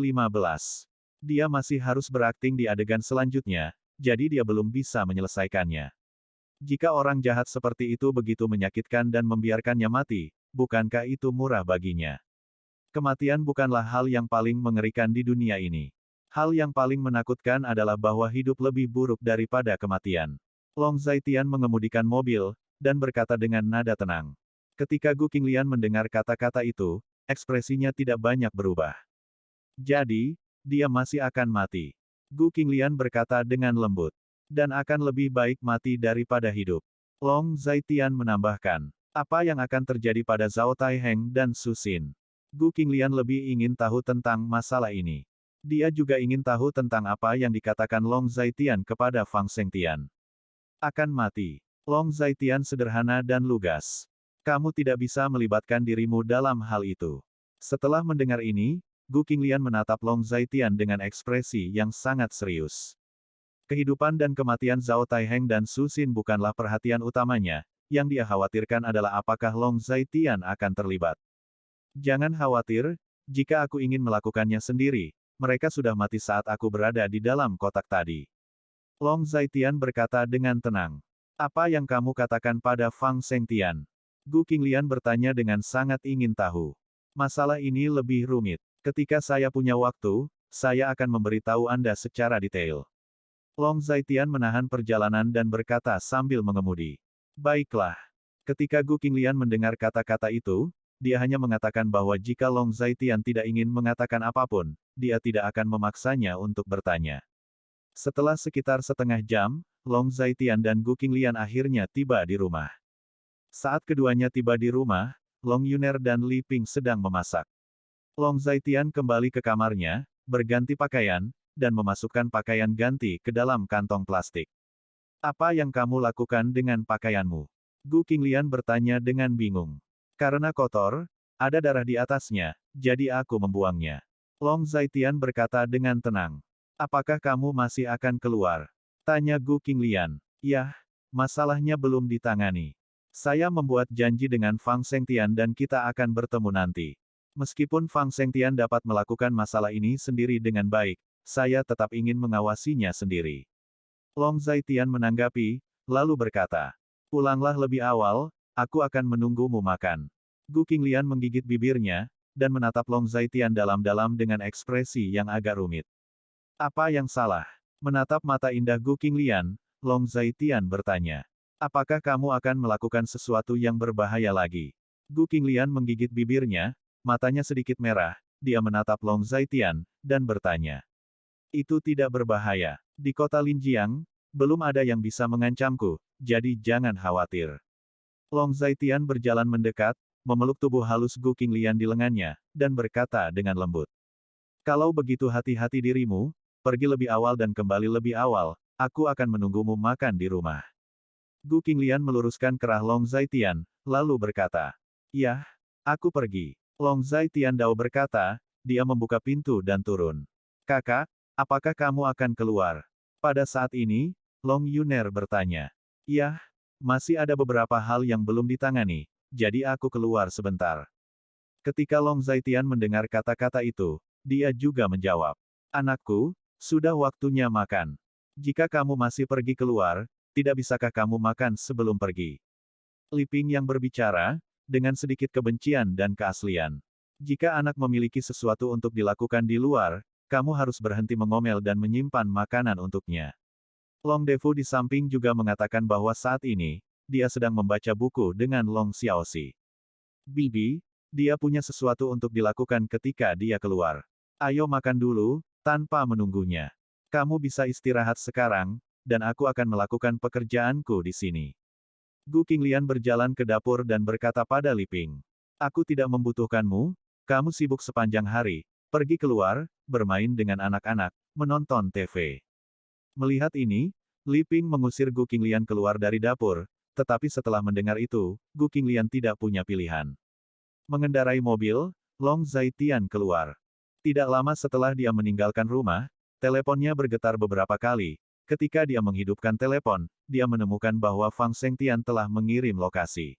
Dia masih harus berakting di adegan selanjutnya, jadi dia belum bisa menyelesaikannya. Jika orang jahat seperti itu begitu menyakitkan dan membiarkannya mati, bukankah itu murah baginya? Kematian bukanlah hal yang paling mengerikan di dunia ini. Hal yang paling menakutkan adalah bahwa hidup lebih buruk daripada kematian. Long Zhaitian mengemudikan mobil, dan berkata dengan nada tenang. Ketika Gu Qinglian mendengar kata-kata itu, ekspresinya tidak banyak berubah. Jadi, dia masih akan mati. Gu Qinglian berkata dengan lembut. Dan akan lebih baik mati daripada hidup. Long Zhaitian menambahkan. Apa yang akan terjadi pada Zhao Taiheng dan Su Xin? Gu Qinglian lebih ingin tahu tentang masalah ini. Dia juga ingin tahu tentang apa yang dikatakan Long Zhaitian kepada Fang Zhengtian. Akan mati. Long Zhaitian sederhana dan lugas. Kamu tidak bisa melibatkan dirimu dalam hal itu. Setelah mendengar ini, Gu Qinglian menatap Long Zhaitian dengan ekspresi yang sangat serius. Kehidupan dan kematian Zhao Taiheng dan Su Xin bukanlah perhatian utamanya, yang dia khawatirkan adalah apakah Long Zhaitian akan terlibat. Jangan khawatir, jika aku ingin melakukannya sendiri, mereka sudah mati saat aku berada di dalam kotak tadi. Long Zhaitian berkata dengan tenang. Apa yang kamu katakan pada Fang Zhengtian? Gu Qinglian bertanya dengan sangat ingin tahu. Masalah ini lebih rumit. Ketika saya punya waktu, saya akan memberitahu Anda secara detail. Long Zhaitian menahan perjalanan dan berkata sambil mengemudi. Baiklah. Ketika Gu Qinglian mendengar kata-kata itu, dia hanya mengatakan bahwa jika Long Zhaitian tidak ingin mengatakan apapun, dia tidak akan memaksanya untuk bertanya. Setelah sekitar setengah jam, Long Zhaitian dan Gu Qinglian akhirnya tiba di rumah. Saat keduanya tiba di rumah, Long Yuner dan Li Ping sedang memasak. Long Zaitian kembali ke kamarnya, berganti pakaian, dan memasukkan pakaian ganti ke dalam kantong plastik. Apa yang kamu lakukan dengan pakaianmu? Gu Qinglian bertanya dengan bingung. Karena kotor, ada darah di atasnya, jadi aku membuangnya. Long Zaitian berkata dengan tenang. Apakah kamu masih akan keluar? Tanya Gu Qinglian. Yah, masalahnya belum ditangani. Saya membuat janji dengan Fang Shengtian dan kita akan bertemu nanti. Meskipun Fang Shengtian dapat melakukan masalah ini sendiri dengan baik, saya tetap ingin mengawasinya sendiri. Long Zaitian menanggapi, lalu berkata, pulanglah lebih awal, aku akan menunggumu makan. Gu Qinglian menggigit bibirnya, dan menatap Long Zaitian dalam-dalam dengan ekspresi yang agak rumit. Apa yang salah? Menatap mata indah Gu Qinglian, Long Zaitian bertanya. Apakah kamu akan melakukan sesuatu yang berbahaya lagi? Gu Qinglian menggigit bibirnya, matanya sedikit merah, dia menatap Long Zaitian, dan bertanya. Itu tidak berbahaya. Di kota Linjiang, belum ada yang bisa mengancamku, jadi jangan khawatir. Long Zaitian berjalan mendekat, memeluk tubuh halus Gu Qinglian di lengannya, dan berkata dengan lembut. Kalau begitu hati-hati dirimu, pergi lebih awal dan kembali lebih awal, aku akan menunggumu makan di rumah. Gu Qinglian meluruskan kerah Long Zaitian, lalu berkata. Yah, aku pergi. Long Zaitian Dao berkata, dia membuka pintu dan turun. Kakak, apakah kamu akan keluar? Pada saat ini, Long Yuner bertanya. Yah, masih ada beberapa hal yang belum ditangani, jadi aku keluar sebentar. Ketika Long Zaitian mendengar kata-kata itu, dia juga menjawab. Anakku, sudah waktunya makan. Jika kamu masih pergi keluar, tidak bisakah kamu makan sebelum pergi? Li Ping yang berbicara, dengan sedikit kebencian dan keaslian. Jika anak memiliki sesuatu untuk dilakukan di luar, kamu harus berhenti mengomel dan menyimpan makanan untuknya. Long Defu di samping juga mengatakan bahwa saat ini, dia sedang membaca buku dengan Long Xiaoxi. Bibi, dia punya sesuatu untuk dilakukan ketika dia keluar. Ayo makan dulu, tanpa menunggunya. Kamu bisa istirahat sekarang, dan aku akan melakukan pekerjaanku di sini. Gu Qinglian berjalan ke dapur dan berkata pada Li Ping. Aku tidak membutuhkanmu, kamu sibuk sepanjang hari, pergi keluar, bermain dengan anak-anak, menonton TV. Melihat ini, Li Ping mengusir Gu Qinglian keluar dari dapur, tetapi setelah mendengar itu, Gu Qinglian tidak punya pilihan. Mengendarai mobil, Long Zaitian keluar. Tidak lama setelah dia meninggalkan rumah, teleponnya bergetar beberapa kali. Ketika dia menghidupkan telepon, dia menemukan bahwa Fang Shengtian telah mengirim lokasi.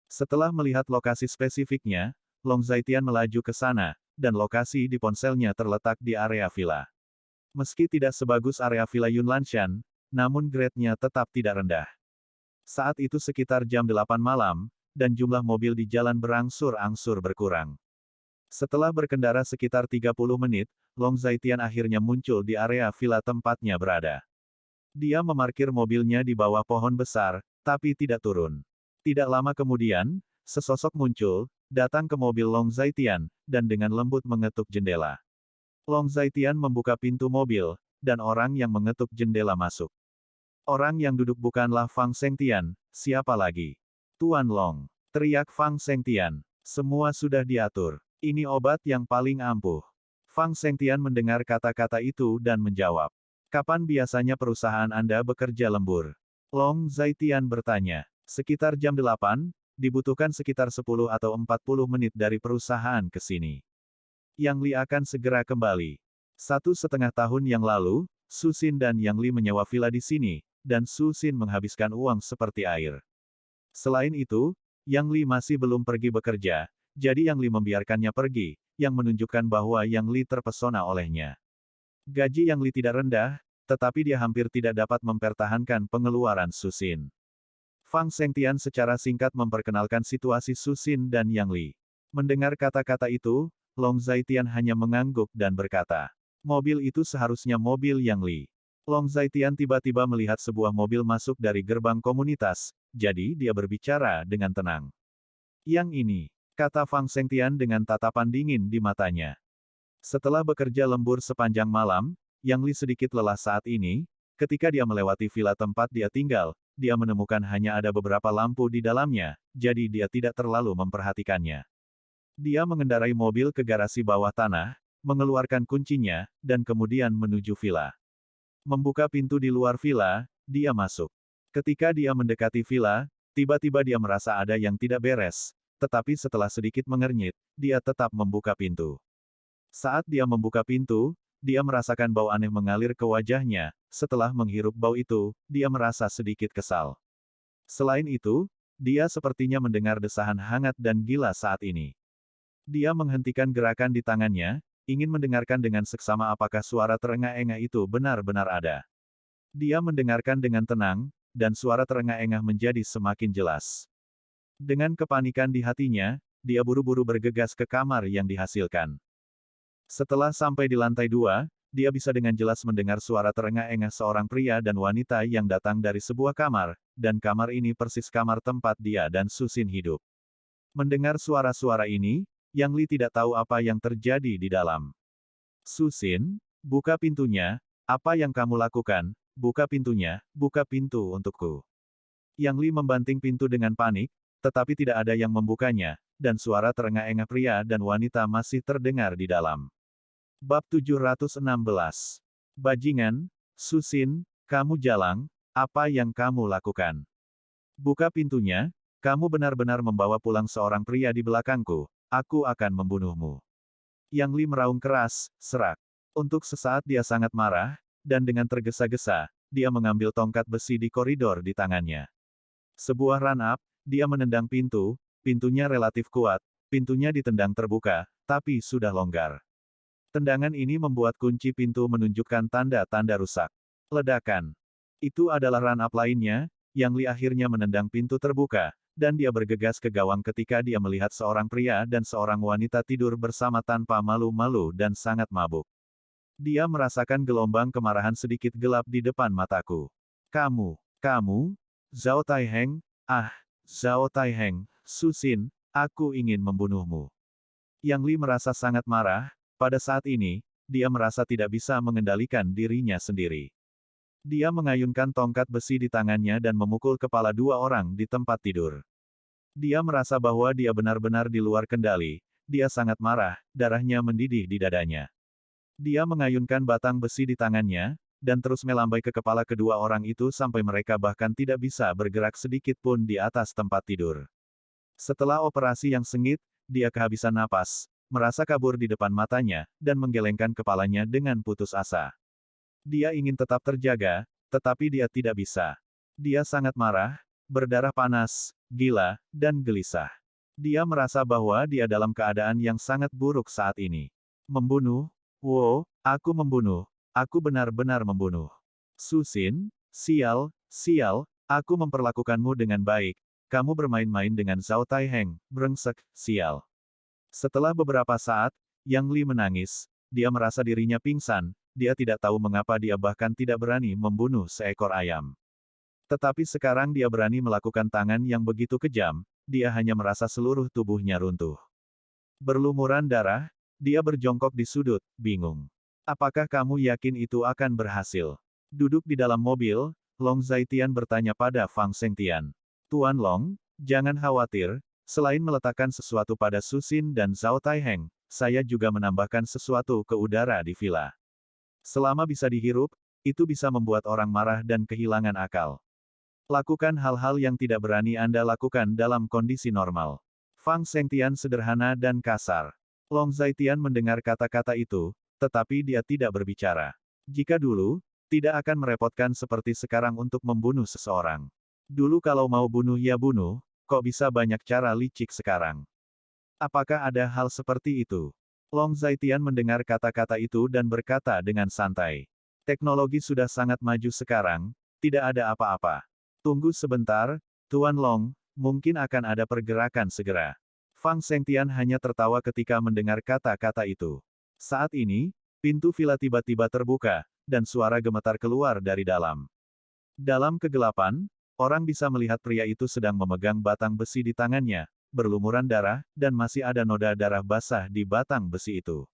Setelah melihat lokasi spesifiknya, Long Zaitian melaju ke sana, dan lokasi di ponselnya terletak di area villa. Meski tidak sebagus area villa Yunlanshan, namun grade-nya tetap tidak rendah. Saat itu sekitar jam 8 malam, dan jumlah mobil di jalan berangsur-angsur berkurang. Setelah berkendara sekitar 30 menit, Long Zaitian akhirnya muncul di area villa tempatnya berada. Dia memarkir mobilnya di bawah pohon besar, tapi tidak turun. Tidak lama kemudian, sesosok muncul, datang ke mobil Long Zaitian, dan dengan lembut mengetuk jendela. Long Zaitian membuka pintu mobil, dan orang yang mengetuk jendela masuk. Orang yang duduk bukanlah Fang Shengtian, siapa lagi? Tuan Long, teriak Fang Shengtian. Semua sudah diatur. Ini obat yang paling ampuh. Fang Shengtian mendengar kata-kata itu dan menjawab. Kapan biasanya perusahaan Anda bekerja lembur? Long Zaitian bertanya. Sekitar jam 8, dibutuhkan sekitar 10 atau 40 menit dari perusahaan ke sini. Yang Li akan segera kembali. 1,5 tahun yang lalu, Su Xin dan Yang Li menyewa villa di sini, dan Su Xin menghabiskan uang seperti air. Selain itu, Yang Li masih belum pergi bekerja, jadi Yang Li membiarkannya pergi, yang menunjukkan bahwa Yang Li terpesona olehnya. Gaji Yang Li tidak rendah, tetapi dia hampir tidak dapat mempertahankan pengeluaran Su Xin. Fang Shengtian secara singkat memperkenalkan situasi Su Xin dan Yang Li. Mendengar kata-kata itu, Long Zaitian hanya mengangguk dan berkata, mobil itu seharusnya mobil Yang Li. Long Zaitian tiba-tiba melihat sebuah mobil masuk dari gerbang komunitas, jadi dia berbicara dengan tenang. Yang ini, kata Fang Shengtian dengan tatapan dingin di matanya. Setelah bekerja lembur sepanjang malam, Yang Li sedikit lelah saat ini. Ketika dia melewati villa tempat dia tinggal, dia menemukan hanya ada beberapa lampu di dalamnya, jadi dia tidak terlalu memperhatikannya. Dia mengendarai mobil ke garasi bawah tanah, mengeluarkan kuncinya, dan kemudian menuju villa. Membuka pintu di luar villa, dia masuk. Ketika dia mendekati villa, tiba-tiba dia merasa ada yang tidak beres, tetapi setelah sedikit mengernyit, dia tetap membuka pintu. Saat dia membuka pintu, dia merasakan bau aneh mengalir ke wajahnya. Setelah menghirup bau itu, dia merasa sedikit kesal. Selain itu, dia sepertinya mendengar desahan hangat dan gila saat ini. Dia menghentikan gerakan di tangannya, ingin mendengarkan dengan seksama apakah suara terengah-engah itu benar-benar ada. Dia mendengarkan dengan tenang, dan suara terengah-engah menjadi semakin jelas. Dengan kepanikan di hatinya, dia buru-buru bergegas ke kamar yang dihasilkan. Setelah sampai di lantai 2, dia bisa dengan jelas mendengar suara terengah-engah seorang pria dan wanita yang datang dari sebuah kamar, dan kamar ini persis kamar tempat dia dan Susin hidup. Mendengar suara-suara ini, Yang Li tidak tahu apa yang terjadi di dalam. Susin, buka pintunya, apa yang kamu lakukan? Buka pintunya, buka pintu untukku. Yang Li membanting pintu dengan panik, tetapi tidak ada yang membukanya, dan suara terengah-engah pria dan wanita masih terdengar di dalam. Bab 716. Bajingan, Susin, kamu jalang, apa yang kamu lakukan? Buka pintunya, kamu benar-benar membawa pulang seorang pria di belakangku, aku akan membunuhmu. Yang Li meraung keras, serak. Untuk sesaat dia sangat marah, dan dengan tergesa-gesa, dia mengambil tongkat besi di koridor di tangannya. Sebuah run-up, dia menendang pintu, pintunya relatif kuat, pintunya ditendang terbuka, tapi sudah longgar. Tendangan ini membuat kunci pintu menunjukkan tanda-tanda rusak. Ledakan. Itu adalah run-up lainnya, Yang Li akhirnya menendang pintu terbuka, dan dia bergegas ke gawang ketika dia melihat seorang pria dan seorang wanita tidur bersama tanpa malu-malu dan sangat mabuk. Dia merasakan gelombang kemarahan sedikit gelap di depan mataku. Kamu, Zhao Taiheng, Zhao Taiheng, Susin, aku ingin membunuhmu. Yang Li merasa sangat marah, pada saat ini, dia merasa tidak bisa mengendalikan dirinya sendiri. Dia mengayunkan tongkat besi di tangannya dan memukul kepala dua orang di tempat tidur. Dia merasa bahwa dia benar-benar di luar kendali, dia sangat marah, darahnya mendidih di dadanya. Dia mengayunkan batang besi di tangannya, dan terus melambai ke kepala kedua orang itu sampai mereka bahkan tidak bisa bergerak sedikit pun di atas tempat tidur. Setelah operasi yang sengit, dia kehabisan napas, merasa kabur di depan matanya, dan menggelengkan kepalanya dengan putus asa. Dia ingin tetap terjaga, tetapi dia tidak bisa. Dia sangat marah, berdarah panas, gila, dan gelisah. Dia merasa bahwa dia dalam keadaan yang sangat buruk saat ini. Membunuh? Wow, aku membunuh. Aku benar-benar membunuh. Susin, sial, aku memperlakukanmu dengan baik. Kamu bermain-main dengan Zhao Taiheng, brengsek, sial. Setelah beberapa saat, Yang Li menangis. Dia merasa dirinya pingsan, dia tidak tahu mengapa dia bahkan tidak berani membunuh seekor ayam. Tetapi sekarang dia berani melakukan tangan yang begitu kejam, dia hanya merasa seluruh tubuhnya runtuh. Berlumuran darah, dia berjongkok di sudut, bingung. Apakah kamu yakin itu akan berhasil? Duduk di dalam mobil, Long Zaitian bertanya pada Fang Shengtian. Tuan Long, jangan khawatir, selain meletakkan sesuatu pada Susin dan Zhao Taiheng, saya juga menambahkan sesuatu ke udara di villa. Selama bisa dihirup, itu bisa membuat orang marah dan kehilangan akal. Lakukan hal-hal yang tidak berani Anda lakukan dalam kondisi normal. Fang Shengtian sederhana dan kasar. Long Zaitian mendengar kata-kata itu, tetapi dia tidak berbicara. Jika dulu, tidak akan merepotkan seperti sekarang untuk membunuh seseorang. Dulu kalau mau bunuh ya bunuh, kok bisa banyak cara licik sekarang? Apakah ada hal seperti itu? Long Zaitian mendengar kata-kata itu dan berkata dengan santai. Teknologi sudah sangat maju sekarang, tidak ada apa-apa. Tunggu sebentar, Tuan Long, mungkin akan ada pergerakan segera. Fang Shengtian hanya tertawa ketika mendengar kata-kata itu. Saat ini, pintu villa tiba-tiba terbuka, dan suara gemetar keluar dari dalam. Dalam kegelapan, orang bisa melihat pria itu sedang memegang batang besi di tangannya, berlumuran darah, dan masih ada noda darah basah di batang besi itu.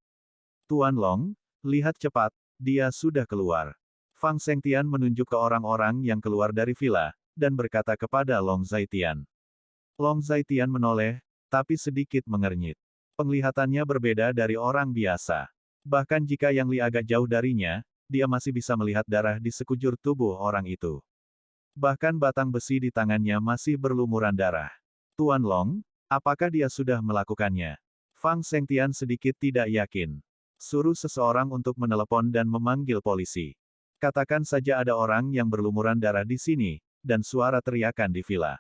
Tuan Long, lihat cepat, dia sudah keluar. Fang Shengtian menunjuk ke orang-orang yang keluar dari villa, dan berkata kepada Long Zaitian. Long Zaitian menoleh, tapi sedikit mengernyit. Penglihatannya berbeda dari orang biasa. Bahkan jika Yang Li agak jauh darinya, dia masih bisa melihat darah di sekujur tubuh orang itu. Bahkan batang besi di tangannya masih berlumuran darah. Tuan Long, apakah dia sudah melakukannya? Fang Sengtian sedikit tidak yakin. Suruh seseorang untuk menelepon dan memanggil polisi. Katakan saja ada orang yang berlumuran darah di sini, dan suara teriakan di villa.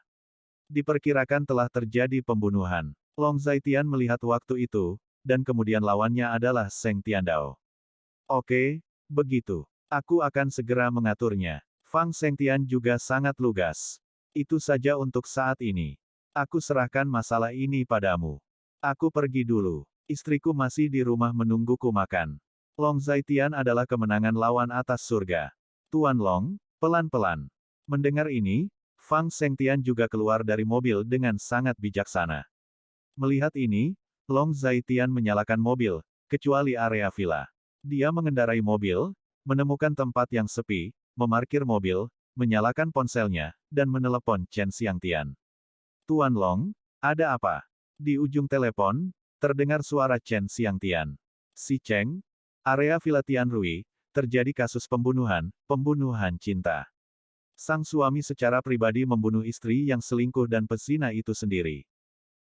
Diperkirakan telah terjadi pembunuhan. Long Zaitian melihat waktu itu, dan kemudian lawannya adalah Seng Tiandao. Oke, begitu. Aku akan segera mengaturnya. Fang Sengtian juga sangat lugas. Itu saja untuk saat ini. Aku serahkan masalah ini padamu. Aku pergi dulu. Istriku masih di rumah menungguku makan. Long Zaitian adalah kemenangan lawan atas surga. Tuan Long, pelan-pelan. Mendengar ini, Fang Sengtian juga keluar dari mobil dengan sangat bijaksana. Melihat ini, Long Zaitian menyalakan mobil, kecuali area villa. Dia mengendarai mobil, menemukan tempat yang sepi, memarkir mobil, menyalakan ponselnya, dan menelepon Chen Xiangtian. Tuan Long, ada apa? Di ujung telepon, terdengar suara Chen Xiangtian. Si Cheng, area Villa Tianrui, terjadi kasus pembunuhan cinta. Sang suami secara pribadi membunuh istri yang selingkuh dan pesina itu sendiri.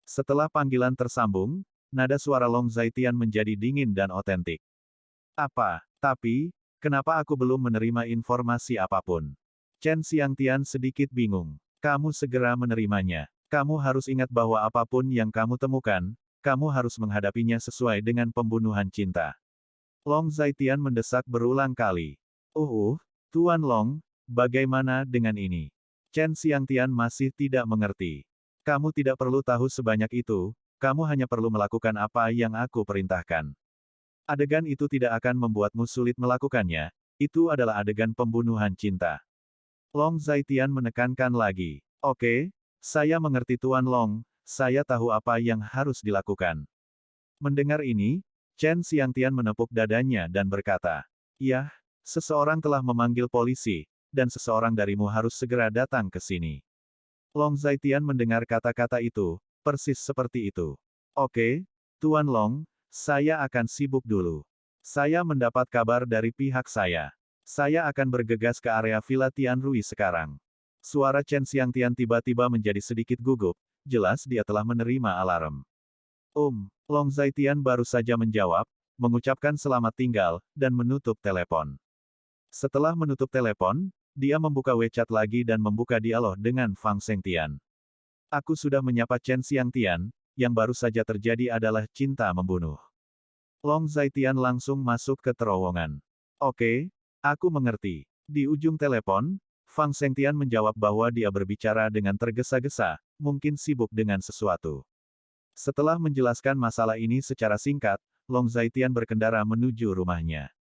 Setelah panggilan tersambung, nada suara Long Zaitian menjadi dingin dan otentik. Apa? Tapi, kenapa aku belum menerima informasi apapun? Chen Xiangtian sedikit bingung. Kamu segera menerimanya. Kamu harus ingat bahwa apapun yang kamu temukan, kamu harus menghadapinya sesuai dengan pembunuhan cinta. Long Zaitian mendesak berulang kali. Tuan Long, bagaimana dengan ini? Chen Xiangtian masih tidak mengerti. Kamu tidak perlu tahu sebanyak itu, kamu hanya perlu melakukan apa yang aku perintahkan. Adegan itu tidak akan membuatmu sulit melakukannya, itu adalah adegan pembunuhan cinta. Long Zaitian menekankan lagi. Oke, saya mengerti Tuan Long, saya tahu apa yang harus dilakukan. Mendengar ini, Chen Xiangtian menepuk dadanya dan berkata, "Yah, seseorang telah memanggil polisi, dan seseorang darimu harus segera datang ke sini." Long Zaitian mendengar kata-kata itu, persis seperti itu. Oke, Tuan Long, saya akan sibuk dulu. Saya mendapat kabar dari pihak saya. Saya akan bergegas ke area Villa Tianrui sekarang. Suara Chen Xiangtian tiba-tiba menjadi sedikit gugup, jelas dia telah menerima alarm. Long Zaitian baru saja menjawab, mengucapkan selamat tinggal, dan menutup telepon. Setelah menutup telepon, dia membuka WeChat lagi dan membuka dialog dengan Fang Sengtian. Aku sudah menyapa Chen Xiangtian, yang baru saja terjadi adalah cinta membunuh. Long Zaitian langsung masuk ke terowongan. Oke, aku mengerti. Di ujung telepon, Fang Sengtian menjawab bahwa dia berbicara dengan tergesa-gesa, mungkin sibuk dengan sesuatu. Setelah menjelaskan masalah ini secara singkat, Long Zaitian berkendara menuju rumahnya.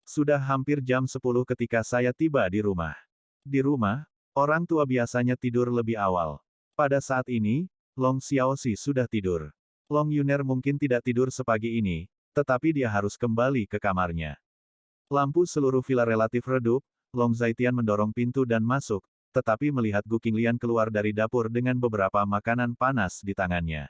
Sudah hampir jam 10 ketika saya tiba di rumah. Di rumah, orang tua biasanya tidur lebih awal. Pada saat ini, Long Xiaoxi sudah tidur. Long Yuner mungkin tidak tidur sepagi ini, tetapi dia harus kembali ke kamarnya. Lampu seluruh villa relatif redup, Long Zaitian mendorong pintu dan masuk, tetapi melihat Gu Qinglian keluar dari dapur dengan beberapa makanan panas di tangannya.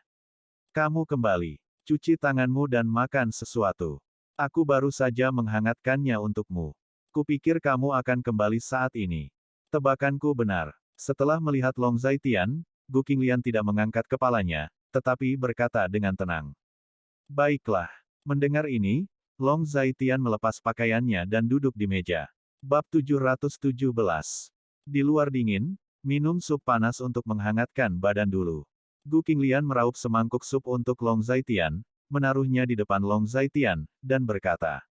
Kamu kembali. Cuci tanganmu dan makan sesuatu. Aku baru saja menghangatkannya untukmu. Kupikir kamu akan kembali saat ini. Tebakanku benar. Setelah melihat Long Zaitian, Gu Qinglian tidak mengangkat kepalanya, tetapi berkata dengan tenang. Baiklah. Mendengar ini, Long Zaitian melepas pakaiannya dan duduk di meja. Bab 717. Di luar dingin, minum sup panas untuk menghangatkan badan dulu. Gu Qinglian meraup semangkuk sup untuk Long Zaitian, menaruhnya di depan Long Zaitian, dan berkata,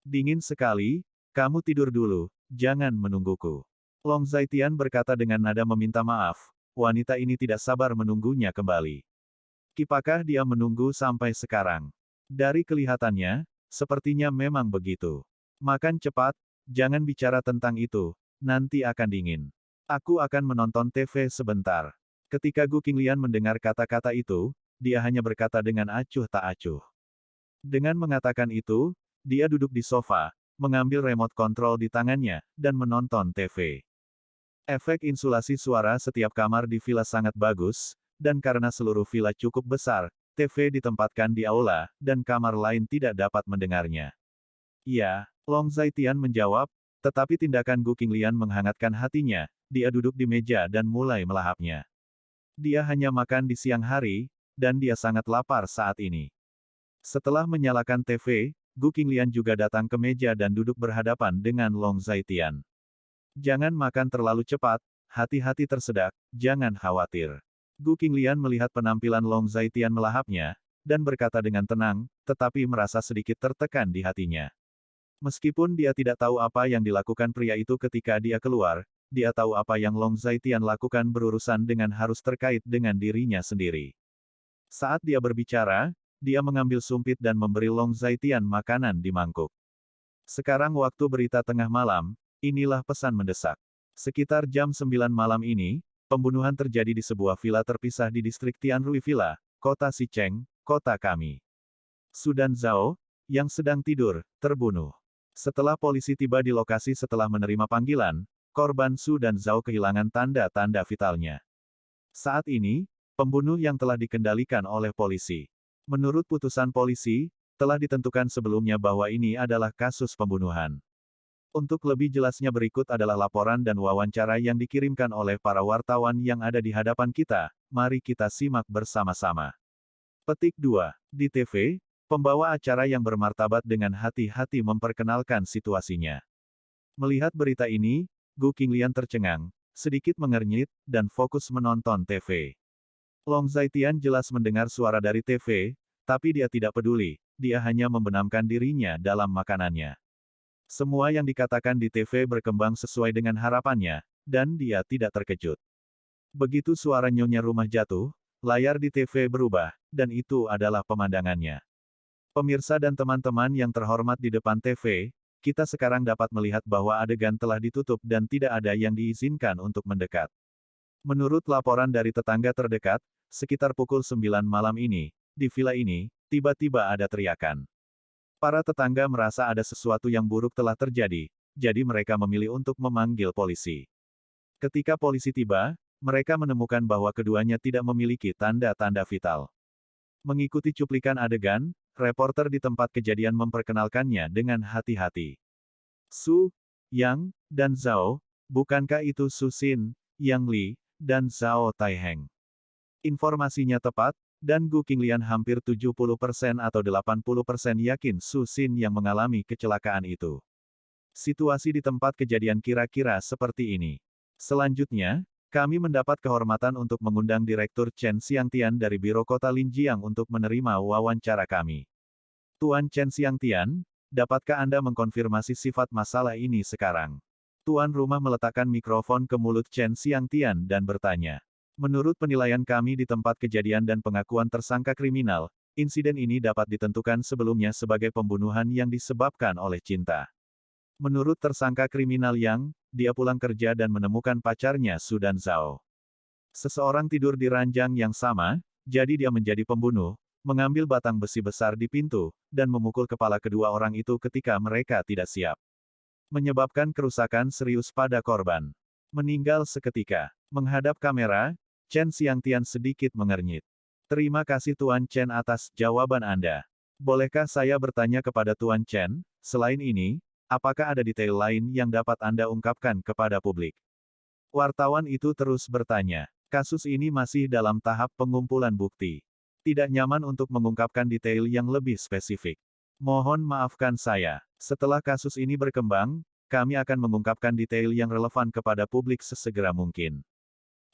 "Dingin sekali, kamu tidur dulu, jangan menungguku." Long Zaitian berkata dengan nada meminta maaf, wanita ini tidak sabar menunggunya kembali. Apakah dia menunggu sampai sekarang? Dari kelihatannya, sepertinya memang begitu. Makan cepat, jangan bicara tentang itu, nanti akan dingin. Aku akan menonton TV sebentar. Ketika Gu Qinglian mendengar kata-kata itu, dia hanya berkata dengan acuh tak acuh. Dengan mengatakan itu, dia duduk di sofa, mengambil remote control di tangannya, dan menonton TV. Efek insulasi suara setiap kamar di villa sangat bagus, dan karena seluruh villa cukup besar, TV ditempatkan di aula, dan kamar lain tidak dapat mendengarnya. Iya, Long Zaitian menjawab, tetapi tindakan Gu Qinglian menghangatkan hatinya, dia duduk di meja dan mulai melahapnya. Dia hanya makan di siang hari, dan dia sangat lapar saat ini. Setelah menyalakan TV, Gu Qinglian juga datang ke meja dan duduk berhadapan dengan Long Zaitian. Jangan makan terlalu cepat, hati-hati tersedak, jangan khawatir. Gu Qinglian melihat penampilan Long Zaitian melahapnya, dan berkata dengan tenang, tetapi merasa sedikit tertekan di hatinya. Meskipun dia tidak tahu apa yang dilakukan pria itu ketika dia keluar, dia tahu apa yang Long Zaitian lakukan berurusan dengan harus terkait dengan dirinya sendiri. Saat dia berbicara, dia mengambil sumpit dan memberi Long Zaitian makanan di mangkuk. Sekarang waktu berita tengah malam, inilah pesan mendesak. Sekitar jam 9 malam ini, pembunuhan terjadi di sebuah villa terpisah di distrik Tianrui Villa, kota Xicheng, kota kami. Su dan Zhao, yang sedang tidur, terbunuh. Setelah polisi tiba di lokasi setelah menerima panggilan, korban Su dan Zhao kehilangan tanda-tanda vitalnya. Saat ini, pembunuh yang telah dikendalikan oleh polisi. Menurut putusan polisi, telah ditentukan sebelumnya bahwa ini adalah kasus pembunuhan. Untuk lebih jelasnya berikut adalah laporan dan wawancara yang dikirimkan oleh para wartawan yang ada di hadapan kita, mari kita simak bersama-sama. Petik 2. Di TV, pembawa acara yang bermartabat dengan hati-hati memperkenalkan situasinya. Melihat berita ini, Gu Qinglian tercengang, sedikit mengernyit, dan fokus menonton TV. Long Zaitian jelas mendengar suara dari TV, tapi dia tidak peduli, dia hanya membenamkan dirinya dalam makanannya. Semua yang dikatakan di TV berkembang sesuai dengan harapannya, dan dia tidak terkejut. Begitu suara nyonya rumah jatuh, layar di TV berubah, dan itu adalah pemandangannya. Pemirsa dan teman-teman yang terhormat di depan TV, kita sekarang dapat melihat bahwa adegan telah ditutup dan tidak ada yang diizinkan untuk mendekat. Menurut laporan dari tetangga terdekat, sekitar pukul 9 malam ini, di villa ini, tiba-tiba ada teriakan. Para tetangga merasa ada sesuatu yang buruk telah terjadi, jadi mereka memilih untuk memanggil polisi. Ketika polisi tiba, mereka menemukan bahwa keduanya tidak memiliki tanda-tanda vital. Mengikuti cuplikan adegan, reporter di tempat kejadian memperkenalkannya dengan hati-hati. Su, Yang, dan Zhao, bukankah itu Su Xin, Yang Li, dan Zhao Taiheng? Informasinya tepat, dan Gu Qinglian hampir 70% atau 80% yakin Su Xin yang mengalami kecelakaan itu. Situasi di tempat kejadian kira-kira seperti ini. Selanjutnya, kami mendapat kehormatan untuk mengundang Direktur Chen Xiangtian dari Biro Kota Linjiang untuk menerima wawancara kami. Tuan Chen Xiangtian, dapatkah Anda mengkonfirmasi sifat masalah ini sekarang? Tuan rumah meletakkan mikrofon ke mulut Chen Xiangtian dan bertanya. Menurut penilaian kami di tempat kejadian dan pengakuan tersangka kriminal, insiden ini dapat ditentukan sebelumnya sebagai pembunuhan yang disebabkan oleh cinta. Menurut tersangka kriminal Yang, dia pulang kerja dan menemukan pacarnya Su dan Zhao. Seseorang tidur di ranjang yang sama, jadi dia menjadi pembunuh, mengambil batang besi besar di pintu, dan memukul kepala kedua orang itu ketika mereka tidak siap. Menyebabkan kerusakan serius pada korban. Meninggal seketika. Menghadap kamera, Chen Xiangtian sedikit mengernyit. Terima kasih Tuan Chen atas jawaban Anda. Bolehkah saya bertanya kepada Tuan Chen, selain ini, apakah ada detail lain yang dapat Anda ungkapkan kepada publik? Wartawan itu terus bertanya. Kasus ini masih dalam tahap pengumpulan bukti. Tidak nyaman untuk mengungkapkan detail yang lebih spesifik. Mohon maafkan saya. Setelah kasus ini berkembang, kami akan mengungkapkan detail yang relevan kepada publik sesegera mungkin.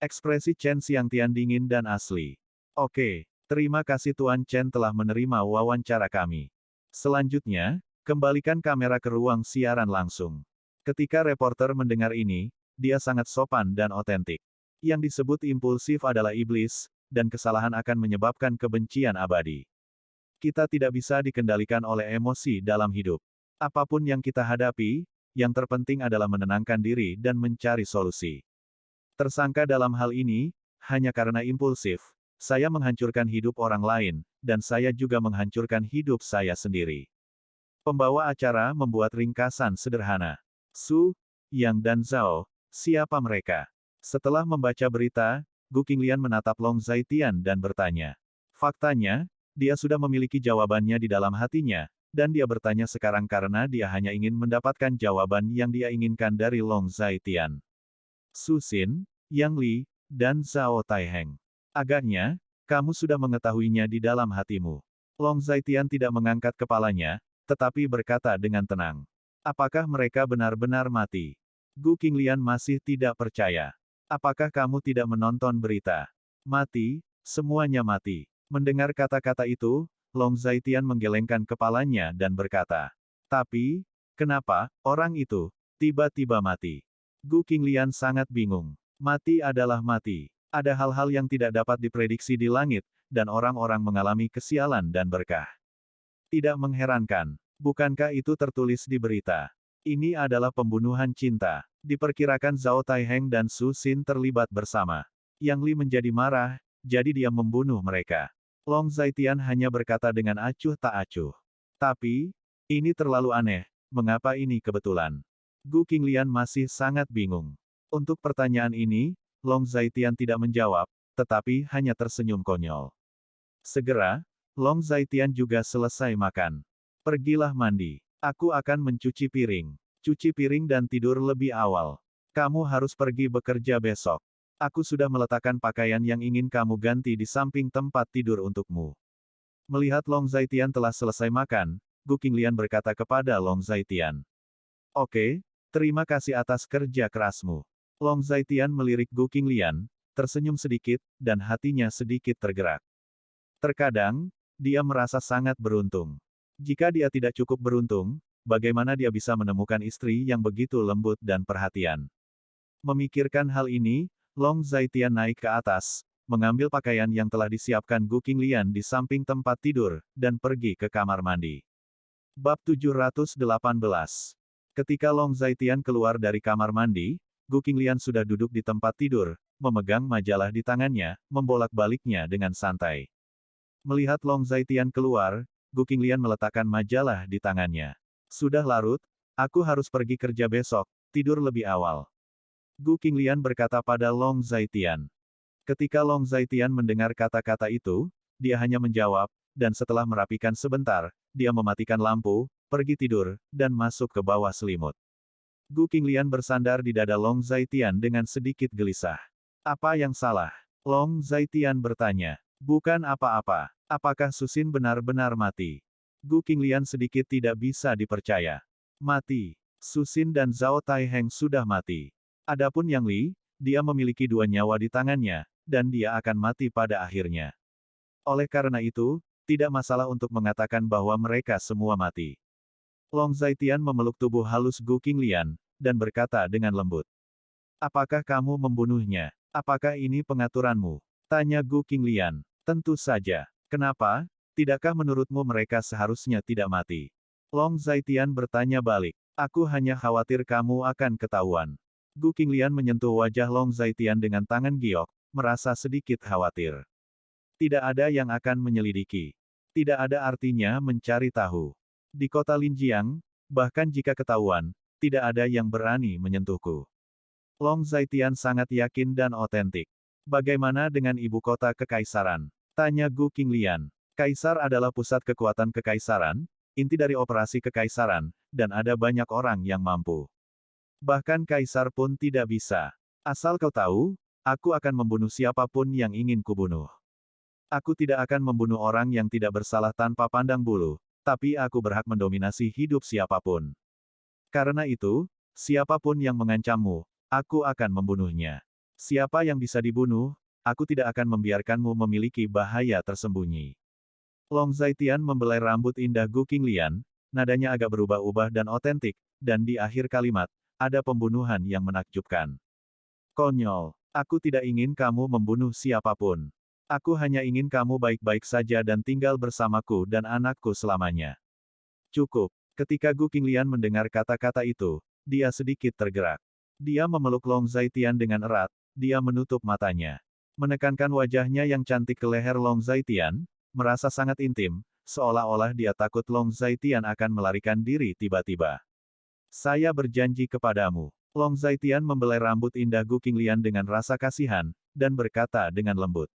Ekspresi Chen Xiangtian dingin dan asli. Oke, terima kasih Tuan Chen telah menerima wawancara kami. Selanjutnya, kembalikan kamera ke ruang siaran langsung. Ketika reporter mendengar ini, dia sangat sopan dan otentik. Yang disebut impulsif adalah iblis, dan kesalahan akan menyebabkan kebencian abadi. Kita tidak bisa dikendalikan oleh emosi dalam hidup. Apapun yang kita hadapi, yang terpenting adalah menenangkan diri dan mencari solusi. Tersangka dalam hal ini, hanya karena impulsif, saya menghancurkan hidup orang lain, dan saya juga menghancurkan hidup saya sendiri. Pembawa acara membuat ringkasan sederhana. Su, Yang dan Zhao, siapa mereka? Setelah membaca berita, Gu Qinglian menatap Long Zaitian dan bertanya. Faktanya, Dia sudah memiliki jawabannya di dalam hatinya, dan dia bertanya sekarang karena dia hanya ingin mendapatkan jawaban yang dia inginkan dari Long Zhaitian. Su Xin, Yang Li, dan Zhao Taiheng. Agaknya, kamu sudah mengetahuinya di dalam hatimu. Long Zhaitian tidak mengangkat kepalanya, tetapi berkata dengan tenang. Apakah mereka benar-benar mati? Gu Qinglian masih tidak percaya. Apakah kamu tidak menonton berita? Mati, semuanya mati. Mendengar kata-kata itu, Long Zhaitian menggelengkan kepalanya dan berkata. Tapi, kenapa, orang itu, tiba-tiba mati? Gu Qinglian sangat bingung. Mati adalah mati. Ada hal-hal yang tidak dapat diprediksi di langit, dan orang-orang mengalami kesialan dan berkah. Tidak mengherankan. Bukankah itu tertulis di berita? Ini adalah pembunuhan cinta. Diperkirakan Zhao Taiheng dan Su Xin terlibat bersama. Yang Li menjadi marah, jadi dia membunuh mereka. Long Zhaitian hanya berkata dengan acuh tak acuh. Tapi, ini terlalu aneh, mengapa ini kebetulan? Gu Qinglian masih sangat bingung. Untuk pertanyaan ini, Long Zhaitian tidak menjawab, tetapi hanya tersenyum konyol. Segera, Long Zhaitian juga selesai makan. Pergilah mandi. Aku akan mencuci piring. Cuci piring dan tidur lebih awal. Kamu harus pergi bekerja besok. Aku sudah meletakkan pakaian yang ingin kamu ganti di samping tempat tidur untukmu. Melihat Long Zhaitian telah selesai makan, Gu Qinglian berkata kepada Long Zhaitian. Oke, terima kasih atas kerja kerasmu. Long Zhaitian melirik Gu Qinglian, tersenyum sedikit, dan hatinya sedikit tergerak. Terkadang, dia merasa sangat beruntung. Jika dia tidak cukup beruntung, bagaimana dia bisa menemukan istri yang begitu lembut dan perhatian? Memikirkan hal ini, Long Zhaitian naik ke atas, mengambil pakaian yang telah disiapkan Gu Qinglian di samping tempat tidur, dan pergi ke kamar mandi. Bab 718. Ketika Long Zhaitian keluar dari kamar mandi, Gu Qinglian sudah duduk di tempat tidur, memegang majalah di tangannya, membolak-baliknya dengan santai. Melihat Long Zhaitian keluar, Gu Qinglian meletakkan majalah di tangannya. Sudah larut, aku harus pergi kerja besok, tidur lebih awal. Gu Qinglian berkata pada Long Zhaitian. Ketika Long Zhaitian mendengar kata-kata itu, dia hanya menjawab, dan setelah merapikan sebentar, dia mematikan lampu, pergi tidur, dan masuk ke bawah selimut. Gu Qinglian bersandar di dada Long Zhaitian dengan sedikit gelisah. Apa yang salah? Long Zhaitian bertanya. Bukan apa-apa. Apakah Su Xin benar-benar mati? Gu Qinglian sedikit tidak bisa dipercaya. Mati. Su Xin dan Zhao Taiheng sudah mati. Adapun Yang Li, dia memiliki 2 nyawa di tangannya, dan dia akan mati pada akhirnya. Oleh karena itu, tidak masalah untuk mengatakan bahwa mereka semua mati. Long Zhaitian memeluk tubuh halus Gu Qinglian, dan berkata dengan lembut. Apakah kamu membunuhnya? Apakah ini pengaturanmu? Tanya Gu Qinglian. Tentu saja. Kenapa? Tidakkah menurutmu mereka seharusnya tidak mati? Long Zhaitian bertanya balik. Aku hanya khawatir kamu akan ketahuan. Gu Qinglian menyentuh wajah Long Zhaitian dengan tangan giok, merasa sedikit khawatir. Tidak ada yang akan menyelidiki. Tidak ada artinya mencari tahu. Di kota Linjiang, bahkan jika ketahuan, tidak ada yang berani menyentuhku. Long Zhaitian sangat yakin dan otentik. Bagaimana dengan ibu kota kekaisaran? Tanya Gu Qinglian. Kaisar adalah pusat kekuatan kekaisaran, inti dari operasi kekaisaran, dan ada banyak orang yang mampu. Bahkan kaisar pun tidak bisa. Asal kau tahu, aku akan membunuh siapapun yang ingin kubunuh. Aku tidak akan membunuh orang yang tidak bersalah tanpa pandang bulu, tapi aku berhak mendominasi hidup siapapun. Karena itu, siapapun yang mengancammu, aku akan membunuhnya. Siapa yang bisa dibunuh, aku tidak akan membiarkanmu memiliki bahaya tersembunyi. Long Zhaitian membelai rambut indah Gu Qinglian, nadanya agak berubah-ubah dan otentik, dan di akhir kalimat, ada pembunuhan yang menakjubkan. Konyol, aku tidak ingin kamu membunuh siapapun. Aku hanya ingin kamu baik-baik saja dan tinggal bersamaku dan anakku selamanya. Cukup. Ketika Gu Qinglian mendengar kata-kata itu, dia sedikit tergerak. Dia memeluk Long Zhaitian dengan erat, dia menutup matanya. Menekankan wajahnya yang cantik ke leher Long Zhaitian, merasa sangat intim, seolah-olah dia takut Long Zhaitian akan melarikan diri tiba-tiba. Saya berjanji kepadamu. Long Zhaitian membelai rambut indah Gu Qinglian dengan rasa kasihan, dan berkata dengan lembut.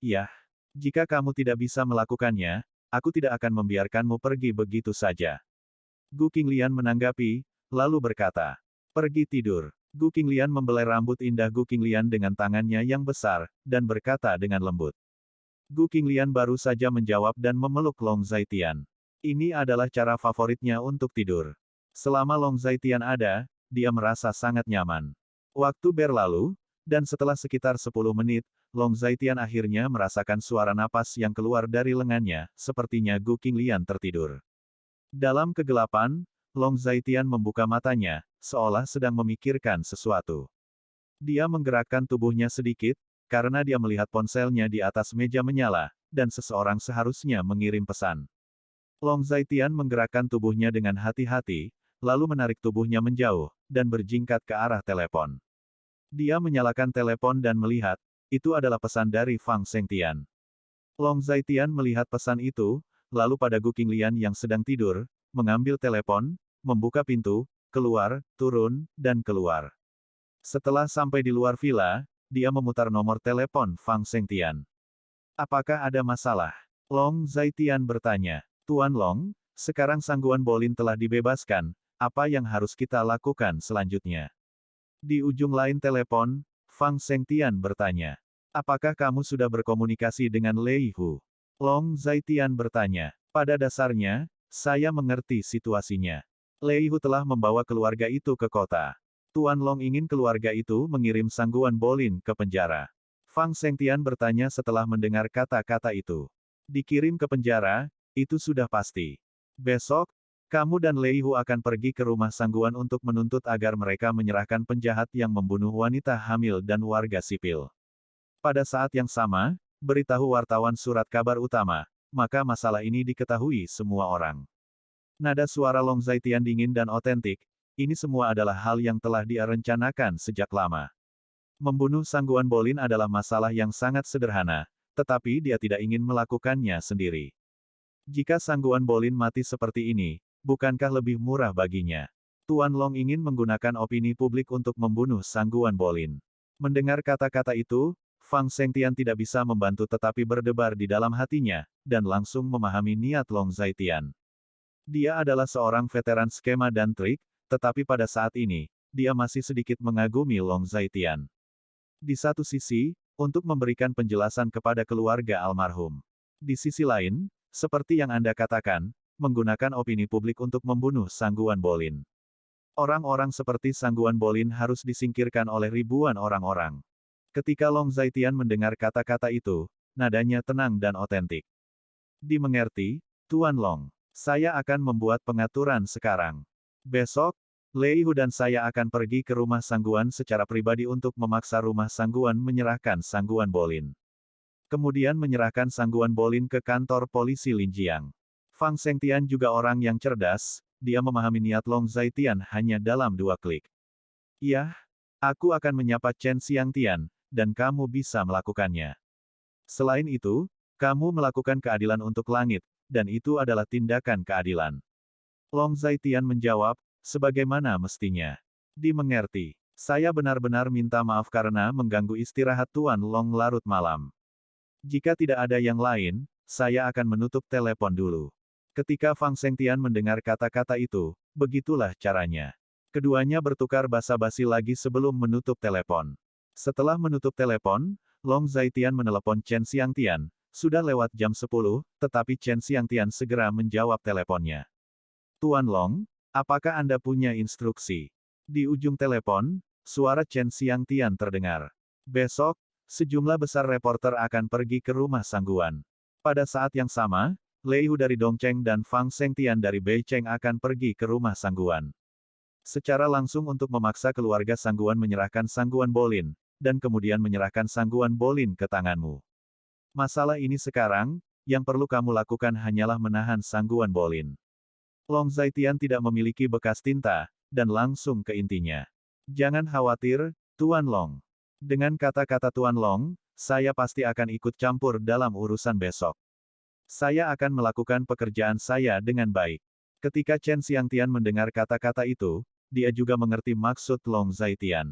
Yah. Jika kamu tidak bisa melakukannya, aku tidak akan membiarkanmu pergi begitu saja. Gu Qinglian menanggapi, lalu berkata, pergi tidur. Gu Qinglian membelai rambut indah Gu Qinglian dengan tangannya yang besar, dan berkata dengan lembut. Gu Qinglian baru saja menjawab dan memeluk Long Zaitian. Ini adalah cara favoritnya untuk tidur. Selama Long Zaitian ada, dia merasa sangat nyaman. Waktu berlalu, dan setelah sekitar 10 menit, Long Zaitian akhirnya merasakan suara napas yang keluar dari lengannya, sepertinya Gu Qinglian tertidur. Dalam kegelapan, Long Zaitian membuka matanya, seolah sedang memikirkan sesuatu. Dia menggerakkan tubuhnya sedikit, karena dia melihat ponselnya di atas meja menyala, dan seseorang seharusnya mengirim pesan. Long Zaitian menggerakkan tubuhnya dengan hati-hati, lalu menarik tubuhnya menjauh, dan berjingkat ke arah telepon. Dia menyalakan telepon dan melihat, itu adalah pesan dari Fang Shengtian. Long Zaitian melihat pesan itu, lalu pada Gu Qinglian yang sedang tidur, mengambil telepon, membuka pintu, keluar, turun, dan keluar. Setelah sampai di luar villa, dia memutar nomor telepon Fang Shengtian. Apakah ada masalah? Long Zaitian bertanya. Tuan Long, sekarang Sangguan Bolin telah dibebaskan, apa yang harus kita lakukan selanjutnya? Di ujung lain telepon, Fang Shengtian bertanya. Apakah kamu sudah berkomunikasi dengan Lei Hu? Long Zaitian bertanya. Pada dasarnya, saya mengerti situasinya. Lei Hu telah membawa keluarga itu ke kota. Tuan Long ingin keluarga itu mengirim Sangguan Bolin ke penjara. Fang Shengtian bertanya setelah mendengar kata-kata itu. Dikirim ke penjara, itu sudah pasti. Besok, kamu dan Lei Hu akan pergi ke rumah Sangguan untuk menuntut agar mereka menyerahkan penjahat yang membunuh wanita hamil dan warga sipil. Pada saat yang sama, beritahu wartawan surat kabar utama, maka masalah ini diketahui semua orang. Nada suara Long Zaitian dingin dan otentik, ini semua adalah hal yang telah dia rencanakan sejak lama. Membunuh Sangguan Bolin adalah masalah yang sangat sederhana, tetapi dia tidak ingin melakukannya sendiri. Jika Sangguan Bolin mati seperti ini, bukankah lebih murah baginya? Tuan Long ingin menggunakan opini publik untuk membunuh Sangguan Bolin. Mendengar kata-kata itu, Fang Shengtian tidak bisa membantu tetapi berdebar di dalam hatinya, dan langsung memahami niat Long Zaitian. Dia adalah seorang veteran skema dan trik, tetapi pada saat ini, dia masih sedikit mengagumi Long Zaitian. Di satu sisi, untuk memberikan penjelasan kepada keluarga almarhum. Di sisi lain, seperti yang Anda katakan, menggunakan opini publik untuk membunuh Sangguan Bolin. Orang-orang seperti Sangguan Bolin harus disingkirkan oleh ribuan orang-orang. Ketika Long Zaitian mendengar kata-kata itu, nadanya tenang dan otentik. Dimengerti, Tuan Long. Saya akan membuat pengaturan sekarang. Besok, Lei Hu dan saya akan pergi ke rumah Sangguan secara pribadi untuk memaksa rumah Sangguan menyerahkan Sangguan Bolin. Kemudian menyerahkan Sangguan Bolin ke kantor polisi Linjiang. Fang Shengtian juga orang yang cerdas, dia memahami niat Long Zaitian hanya dalam 2 klik. Iya, aku akan menyapa Chen Xiangtian, dan kamu bisa melakukannya. Selain itu, kamu melakukan keadilan untuk langit, dan itu adalah tindakan keadilan. Long Zaitian menjawab, sebagaimana mestinya. Dimengerti. Saya benar-benar minta maaf karena mengganggu istirahat Tuan Long larut malam. Jika tidak ada yang lain, saya akan menutup telepon dulu. Ketika Fang Shengtian mendengar kata-kata itu, begitulah caranya. Keduanya bertukar basa-basi lagi sebelum menutup telepon. Setelah menutup telepon, Long Zaitian menelepon Chen Xiangtian. Sudah lewat jam 10, tetapi Chen Xiangtian segera menjawab teleponnya. Tuan Long, apakah Anda punya instruksi? Di ujung telepon, suara Chen Xiangtian terdengar. Besok, sejumlah besar reporter akan pergi ke rumah Sangguan. Pada saat yang sama, Lei Hu dari Dongcheng dan Fang Shengtian dari Beicheng akan pergi ke rumah Sangguan. Secara langsung untuk memaksa keluarga Sangguan menyerahkan Sangguan Bolin, dan kemudian menyerahkan Sangguan Bolin ke tanganmu. Masalah ini sekarang, yang perlu kamu lakukan hanyalah menahan Sangguan Bolin. Long Zaitian tidak memiliki bekas tinta, dan langsung ke intinya. Jangan khawatir, Tuan Long. Dengan kata-kata Tuan Long, saya pasti akan ikut campur dalam urusan besok. Saya akan melakukan pekerjaan saya dengan baik. Ketika Chen Xiangtian mendengar kata-kata itu, dia juga mengerti maksud Long Zaitian.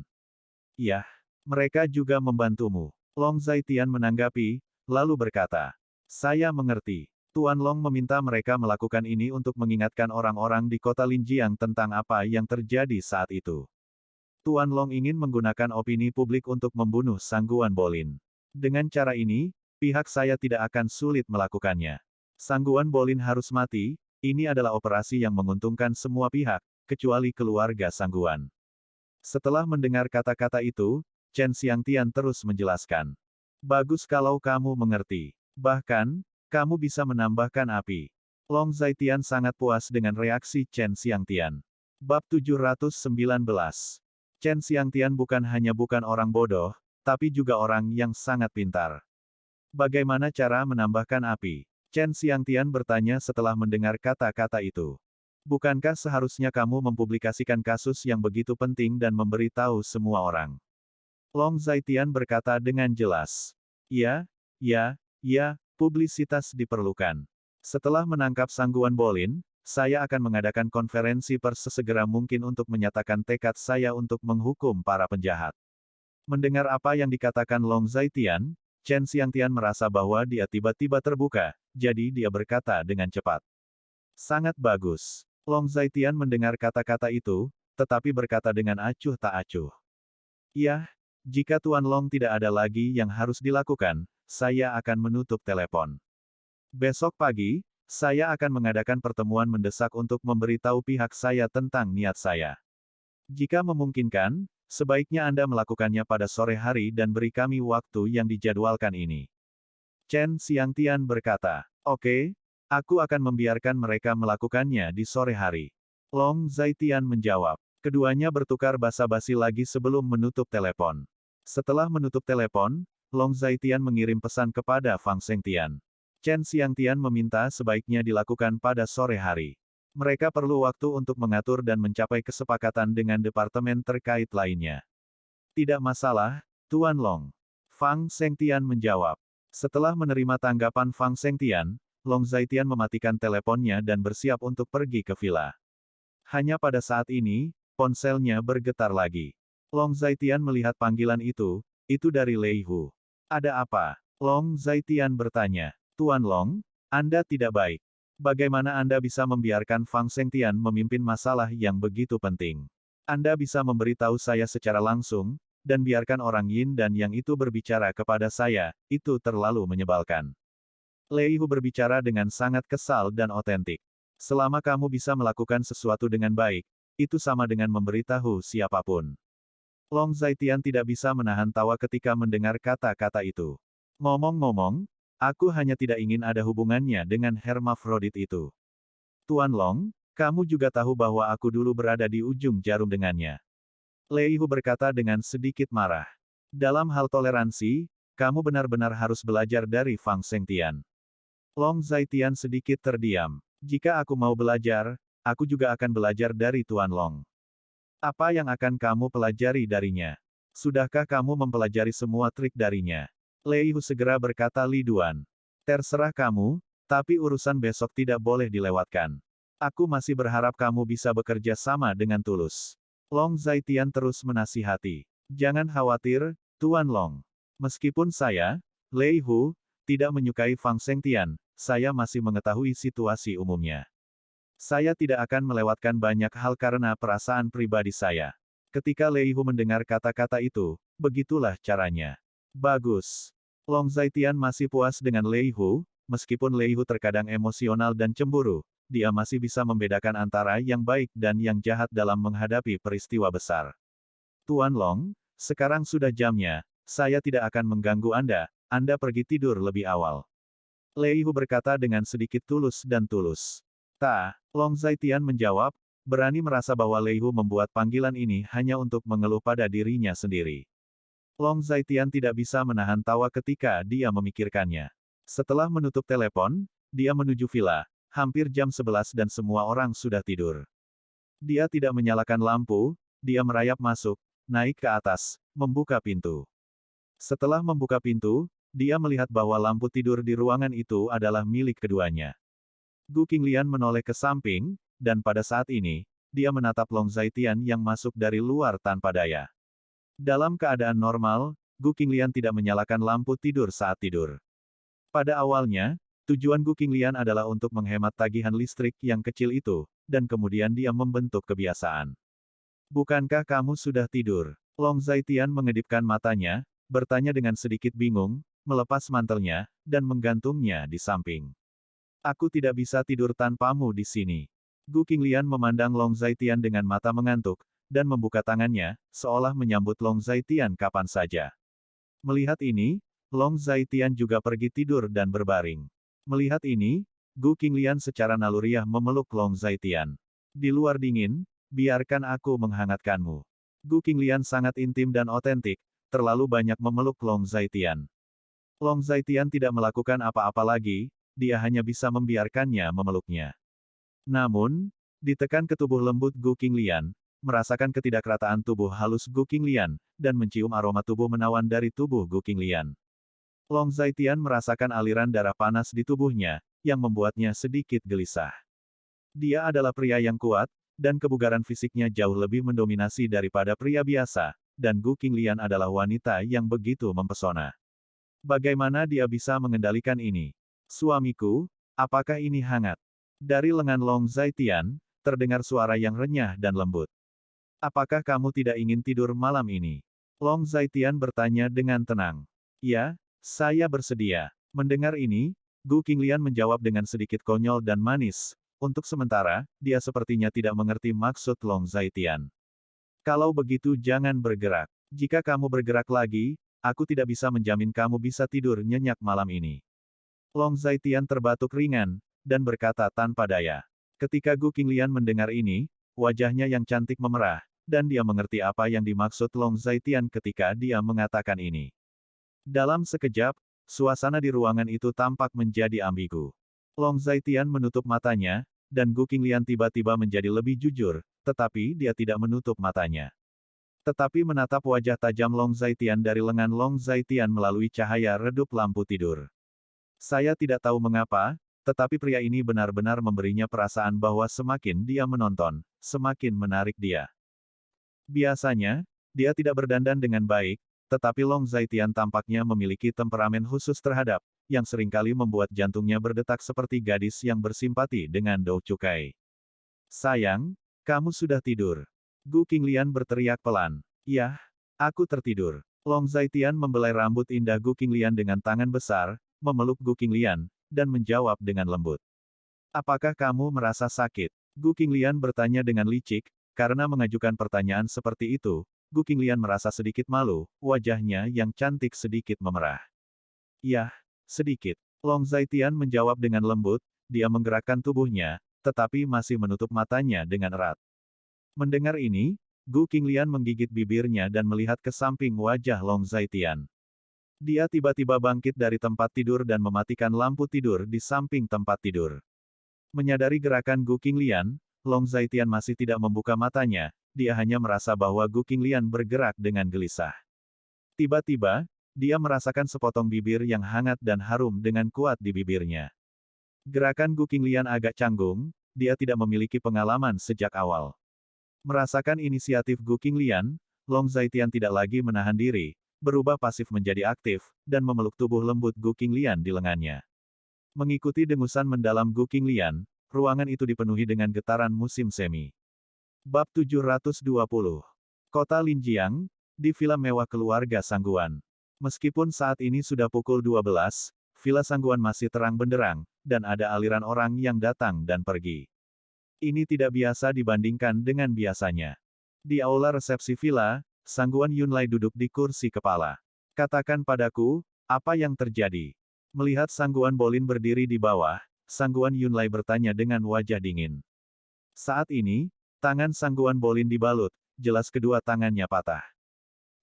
Iya, mereka juga membantumu. Long Zaitian menanggapi, lalu berkata, "Saya mengerti. Tuan Long meminta mereka melakukan ini untuk mengingatkan orang-orang di kota Linjiang tentang apa yang terjadi saat itu. Tuan Long ingin menggunakan opini publik untuk membunuh Sangguan Bolin. Dengan cara ini, pihak saya tidak akan sulit melakukannya. Sangguan Bolin harus mati, ini adalah operasi yang menguntungkan semua pihak, kecuali keluarga Sangguan." Setelah mendengar kata-kata itu, Chen Xiangtian terus menjelaskan. "Bagus kalau kamu mengerti. Bahkan, kamu bisa menambahkan api." Long Zaitian sangat puas dengan reaksi Chen Xiangtian. Bab 719. Chen Xiangtian bukan hanya bukan orang bodoh, tapi juga orang yang sangat pintar. "Bagaimana cara menambahkan api?" Chen Xiangtian bertanya setelah mendengar kata-kata itu. "Bukankah seharusnya kamu mempublikasikan kasus yang begitu penting dan memberitahu semua orang?" Long Zaitian berkata dengan jelas. "Ya, ya, ya, publisitas diperlukan. Setelah menangkap Sangguan Bolin, saya akan mengadakan konferensi pers sesegera mungkin untuk menyatakan tekad saya untuk menghukum para penjahat." Mendengar apa yang dikatakan Long Zaitian, Chen Xiangtian merasa bahwa dia tiba-tiba terbuka, jadi dia berkata dengan cepat. "Sangat bagus." Long Zaitian mendengar kata-kata itu, tetapi berkata dengan acuh tak acuh. "Yah, jika Tuan Long tidak ada lagi yang harus dilakukan, saya akan menutup telepon. Besok pagi, saya akan mengadakan pertemuan mendesak untuk memberitahu pihak saya tentang niat saya. Jika memungkinkan, sebaiknya Anda melakukannya pada sore hari dan beri kami waktu yang dijadwalkan ini." Chen Xiangtian berkata, "Oke, aku akan membiarkan mereka melakukannya di sore hari." Long Zaitian menjawab. Keduanya bertukar basa-basi lagi sebelum menutup telepon. Setelah menutup telepon, Long Zaitian mengirim pesan kepada Fang Shengtian. Chen Xiangtian meminta sebaiknya dilakukan pada sore hari. Mereka perlu waktu untuk mengatur dan mencapai kesepakatan dengan departemen terkait lainnya. "Tidak masalah, Tuan Long." Fang Shengtian menjawab. Setelah menerima tanggapan Fang Shengtian, Long Zaitian mematikan teleponnya dan bersiap untuk pergi ke villa. Hanya pada saat ini, ponselnya bergetar lagi. Long Zaitian melihat panggilan itu dari Lei Hu. "Ada apa?" Long Zaitian bertanya. "Tuan Long, Anda tidak baik. Bagaimana Anda bisa membiarkan Fang Shengtian memimpin masalah yang begitu penting? Anda bisa memberitahu saya secara langsung, dan biarkan orang Yin dan Yang itu berbicara kepada saya, itu terlalu menyebalkan." Lei Hu berbicara dengan sangat kesal dan otentik. "Selama kamu bisa melakukan sesuatu dengan baik, itu sama dengan memberitahu siapapun." Long Zaitian tidak bisa menahan tawa ketika mendengar kata-kata itu. "Ngomong-ngomong, aku hanya tidak ingin ada hubungannya dengan hermafrodit itu. Tuan Long, kamu juga tahu bahwa aku dulu berada di ujung jarum dengannya." Lei Hu berkata dengan sedikit marah. "Dalam hal toleransi, kamu benar-benar harus belajar dari Fang Shengtian." Long Zaitian sedikit terdiam. "Jika aku mau belajar, aku juga akan belajar dari Tuan Long." "Apa yang akan kamu pelajari darinya? Sudahkah kamu mempelajari semua trik darinya?" Lei Hu segera berkata, "Li Duan. Terserah kamu, tapi urusan besok tidak boleh dilewatkan. Aku masih berharap kamu bisa bekerja sama dengan tulus." Long Zaitian terus menasihati. "Jangan khawatir, Tuan Long. Meskipun saya, Lei Hu, tidak menyukai Fang Shengtian, saya masih mengetahui situasi umumnya. Saya tidak akan melewatkan banyak hal karena perasaan pribadi saya." Ketika Lei Hu mendengar kata-kata itu, begitulah caranya. Bagus. Long Zaitian masih puas dengan Lei Hu, meskipun Lei Hu terkadang emosional dan cemburu, dia masih bisa membedakan antara yang baik dan yang jahat dalam menghadapi peristiwa besar. "Tuan Long, sekarang sudah jamnya, saya tidak akan mengganggu Anda pergi tidur lebih awal." Lei Hu berkata dengan sedikit tulus dan tulus. Long Zaitian menjawab, berani merasa bahwa Lei Hu membuat panggilan ini hanya untuk mengeluh pada dirinya sendiri. Long Zaitian tidak bisa menahan tawa ketika dia memikirkannya. Setelah menutup telepon, dia menuju villa. Hampir jam 11 dan semua orang sudah tidur. Dia tidak menyalakan lampu, dia merayap masuk, naik ke atas, membuka pintu. Setelah membuka pintu, dia melihat bahwa lampu tidur di ruangan itu adalah milik keduanya. Gu Qinglian menoleh ke samping, dan pada saat ini, dia menatap Long Zaitian yang masuk dari luar tanpa daya. Dalam keadaan normal, Gu Qinglian tidak menyalakan lampu tidur saat tidur. Pada awalnya, tujuan Gu Qinglian adalah untuk menghemat tagihan listrik yang kecil itu, dan kemudian dia membentuk kebiasaan. Bukankah kamu sudah tidur? Long Zaitian mengedipkan matanya, bertanya dengan sedikit bingung, melepas mantelnya, dan menggantungnya di samping. Aku tidak bisa tidur tanpamu di sini. Gu Qinglian memandang Long Zaitian dengan mata mengantuk, dan membuka tangannya, seolah menyambut Long Zaitian kapan saja. Melihat ini, Long Zaitian juga pergi tidur dan berbaring. Melihat ini, Gu Qinglian secara naluriah memeluk Long Zaitian. Di luar dingin, biarkan aku menghangatkanmu. Gu Qinglian sangat intim dan otentik, terlalu banyak memeluk Long Zaitian. Long Zaitian tidak melakukan apa-apa lagi, dia hanya bisa membiarkannya memeluknya. Namun, ditekan ke tubuh lembut Gu Qinglian, merasakan ketidakrataan tubuh halus Gu Qinglian, dan mencium aroma tubuh menawan dari tubuh Gu Qinglian. Long Zaitian merasakan aliran darah panas di tubuhnya, yang membuatnya sedikit gelisah. Dia adalah pria yang kuat, dan kebugaran fisiknya jauh lebih mendominasi daripada pria biasa, dan Gu Qinglian adalah wanita yang begitu mempesona. Bagaimana dia bisa mengendalikan ini? Suamiku, apakah ini hangat? Dari lengan Long Zaitian, terdengar suara yang renyah dan lembut. Apakah kamu tidak ingin tidur malam ini? Long Zaitian bertanya dengan tenang. Ya, saya bersedia. Mendengar ini, Gu Qinglian menjawab dengan sedikit konyol dan manis. Untuk sementara, dia sepertinya tidak mengerti maksud Long Zaitian. Kalau begitu jangan bergerak. Jika kamu bergerak lagi, aku tidak bisa menjamin kamu bisa tidur nyenyak malam ini. Long Zaitian terbatuk ringan, dan berkata tanpa daya. Ketika Gu Qinglian mendengar ini, wajahnya yang cantik memerah, dan dia mengerti apa yang dimaksud Long Zaitian ketika dia mengatakan ini. Dalam sekejap, suasana di ruangan itu tampak menjadi ambigu. Long Zaitian menutup matanya, dan Gu Qinglian tiba-tiba menjadi lebih jujur, tetapi dia tidak menutup matanya. Tetapi menatap wajah tajam Long Zaitian dari lengan Long Zaitian melalui cahaya redup lampu tidur. Saya tidak tahu mengapa, tetapi pria ini benar-benar memberinya perasaan bahwa semakin dia menonton, semakin menarik dia. Biasanya, dia tidak berdandan dengan baik, tetapi Long Zaitian tampaknya memiliki temperamen khusus terhadap, yang seringkali membuat jantungnya berdetak seperti gadis yang bersimpati dengan Dou Cukai. Sayang, kamu sudah tidur. Gu Qinglian berteriak pelan. Yah, aku tertidur. Long Zaitian membelai rambut indah Gu Qinglian dengan tangan besar, memeluk Gu Qinglian, dan menjawab dengan lembut. Apakah kamu merasa sakit? Gu Qinglian bertanya dengan licik, karena mengajukan pertanyaan seperti itu, Gu Qinglian merasa sedikit malu, wajahnya yang cantik sedikit memerah. Yah, sedikit. Long Zaitian menjawab dengan lembut, dia menggerakkan tubuhnya, tetapi masih menutup matanya dengan erat. Mendengar ini, Gu Qinglian menggigit bibirnya dan melihat ke samping wajah Long Zaitian. Dia tiba-tiba bangkit dari tempat tidur dan mematikan lampu tidur di samping tempat tidur. Menyadari gerakan Gu Qinglian, Long Zaitian masih tidak membuka matanya, dia hanya merasa bahwa Gu Qinglian bergerak dengan gelisah. Tiba-tiba, dia merasakan sepotong bibir yang hangat dan harum dengan kuat di bibirnya. Gerakan Gu Qinglian agak canggung, dia tidak memiliki pengalaman sejak awal. Merasakan inisiatif Gu Qinglian, Long Zaitian tidak lagi menahan diri, berubah pasif menjadi aktif, dan memeluk tubuh lembut Gu Qinglian di lengannya. Mengikuti dengusan mendalam Gu Qinglian, ruangan itu dipenuhi dengan getaran musim semi. Bab 720. Kota Linjiang, di villa mewah keluarga Sangguan. Meskipun saat ini sudah pukul 12, villa Sangguan masih terang benderang, dan ada aliran orang yang datang dan pergi. Ini tidak biasa dibandingkan dengan biasanya. Di aula resepsi villa, Sangguan Yunlai duduk di kursi kepala. Katakan padaku, apa yang terjadi? Melihat Sangguan Bolin berdiri di bawah, Sangguan Yunlai bertanya dengan wajah dingin. Saat ini, tangan Sangguan Bolin dibalut, jelas kedua tangannya patah.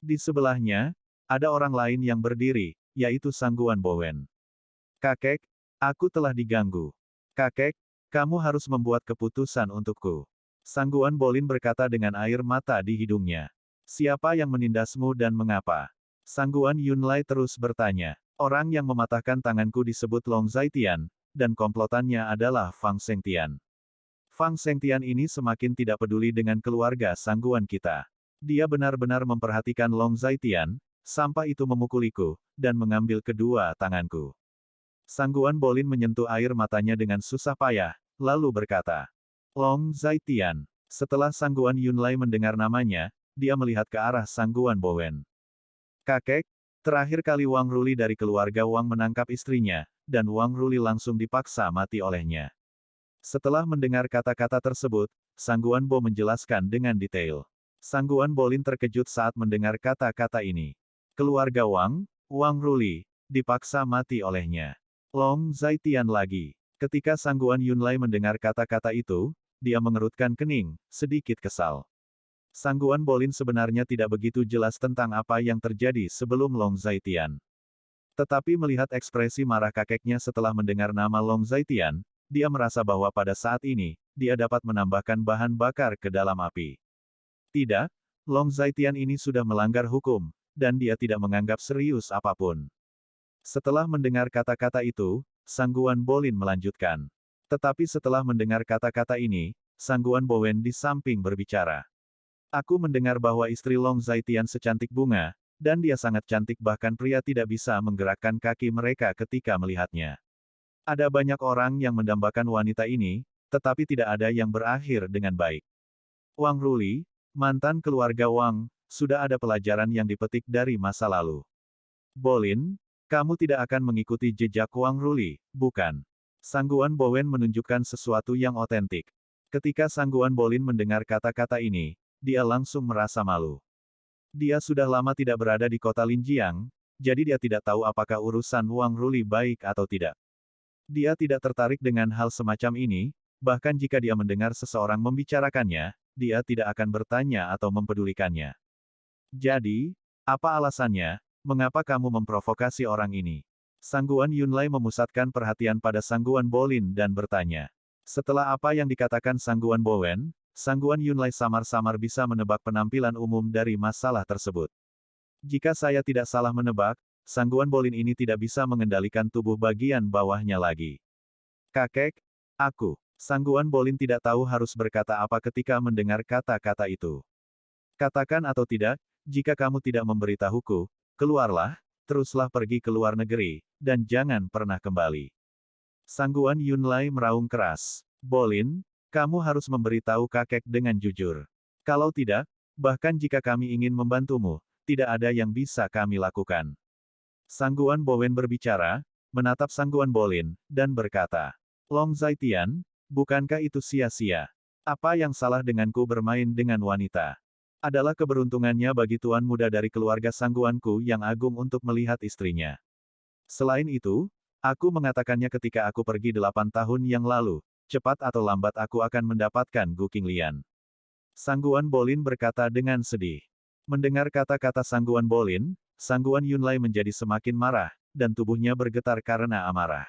Di sebelahnya, ada orang lain yang berdiri, yaitu Sangguan Bowen. Kakek, aku telah diganggu. Kakek, kamu harus membuat keputusan untukku. Sangguan Bolin berkata dengan air mata di hidungnya. Siapa yang menindasmu dan mengapa? Sangguan Yunlai terus bertanya. Orang yang mematahkan tanganku disebut Long Zaitian, dan komplotannya adalah Fang Shengtian. Fang Shengtian ini semakin tidak peduli dengan keluarga Sangguan kita. Dia benar-benar memperhatikan Long Zaitian, sampai itu memukuliku, dan mengambil kedua tanganku. Sangguan Bolin menyentuh air matanya dengan susah payah, lalu berkata, Long Zaitian. Setelah Sangguan Yunlai mendengar namanya, dia melihat ke arah Sangguan Bowen. Kakek, terakhir kali Wang Ruli dari keluarga Wang menangkap istrinya, dan Wang Ruli langsung dipaksa mati olehnya. Setelah mendengar kata-kata tersebut, Sangguan Bo menjelaskan dengan detail. Sangguan Bolin terkejut saat mendengar kata-kata ini. Keluarga Wang, Wang Ruli, dipaksa mati olehnya. Long Zaitian lagi. Ketika Sangguan Yunlai mendengar kata-kata itu, dia mengerutkan kening, sedikit kesal. Sangguan Bolin sebenarnya tidak begitu jelas tentang apa yang terjadi sebelum Long Zaitian. Tetapi melihat ekspresi marah kakeknya setelah mendengar nama Long Zaitian, dia merasa bahwa pada saat ini, dia dapat menambahkan bahan bakar ke dalam api. Tidak, Long Zaitian ini sudah melanggar hukum, dan dia tidak menganggap serius apapun. Setelah mendengar kata-kata itu, Sangguan Bolin melanjutkan. Tetapi setelah mendengar kata-kata ini, Sangguan Bowen di samping berbicara. Aku mendengar bahwa istri Long Zaitian secantik bunga, dan dia sangat cantik bahkan pria tidak bisa menggerakkan kaki mereka ketika melihatnya. Ada banyak orang yang mendambakan wanita ini, tetapi tidak ada yang berakhir dengan baik. Wang Ruli, mantan keluarga Wang, sudah ada pelajaran yang dipetik dari masa lalu. Bolin, kamu tidak akan mengikuti jejak Wang Ruli, bukan? Sangguan Bowen menunjukkan sesuatu yang otentik. Ketika Sangguan Bolin mendengar kata-kata ini, dia langsung merasa malu. Dia sudah lama tidak berada di kota Linjiang, jadi dia tidak tahu apakah urusan Wang Ruli baik atau tidak. Dia tidak tertarik dengan hal semacam ini, bahkan jika dia mendengar seseorang membicarakannya, dia tidak akan bertanya atau mempedulikannya. Jadi, apa alasannya, mengapa kamu memprovokasi orang ini? Sangguan Yunlai memusatkan perhatian pada Sangguan Bolin dan bertanya. Setelah apa yang dikatakan Sangguan Bowen, Sangguan Yunlai samar-samar bisa menebak penampilan umum dari masalah tersebut. Jika saya tidak salah menebak, Sangguan Bolin ini tidak bisa mengendalikan tubuh bagian bawahnya lagi. Kakek, aku. Sangguan Bolin tidak tahu harus berkata apa ketika mendengar kata-kata itu. Katakan atau tidak, jika kamu tidak memberitahuku, keluarlah, teruslah pergi ke luar negeri, dan jangan pernah kembali. Sangguan Yunlai meraung keras. Bolin, kamu harus memberitahu kakek dengan jujur. Kalau tidak, bahkan jika kami ingin membantumu, tidak ada yang bisa kami lakukan. Sangguan Bowen berbicara, menatap Sangguan Bolin, dan berkata, Long Zaitian, bukankah itu sia-sia? Apa yang salah denganku bermain dengan wanita? Adalah keberuntungannya bagi tuan muda dari keluarga Sangguanku yang agung untuk melihat istrinya. Selain itu, aku mengatakannya ketika aku pergi 8 tahun yang lalu, cepat atau lambat aku akan mendapatkan Gu Qinglian. Sangguan Bolin berkata dengan sedih. Mendengar kata-kata Sangguan Bolin, Sangguan Yunlai menjadi semakin marah, dan tubuhnya bergetar karena amarah.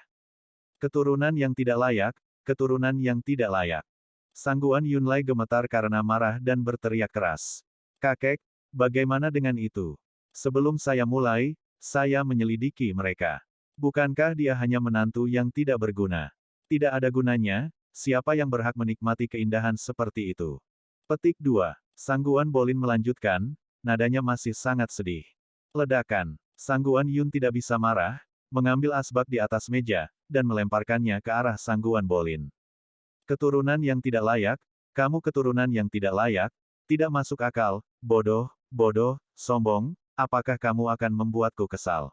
Keturunan yang tidak layak, keturunan yang tidak layak. Sangguan Yunlai gemetar karena marah dan berteriak keras. Kakek, bagaimana dengan itu? Sebelum saya mulai, saya menyelidiki mereka. Bukankah dia hanya menantu yang tidak berguna? Tidak ada gunanya, siapa yang berhak menikmati keindahan seperti itu? Petik 2. Sangguan Bolin melanjutkan, nadanya masih sangat sedih. Ledakan. Sangguan Yun tidak bisa marah, mengambil asbak di atas meja, dan melemparkannya ke arah Sangguan Bolin. Keturunan yang tidak layak, kamu keturunan yang tidak layak, tidak masuk akal, bodoh, bodoh, sombong, apakah kamu akan membuatku kesal?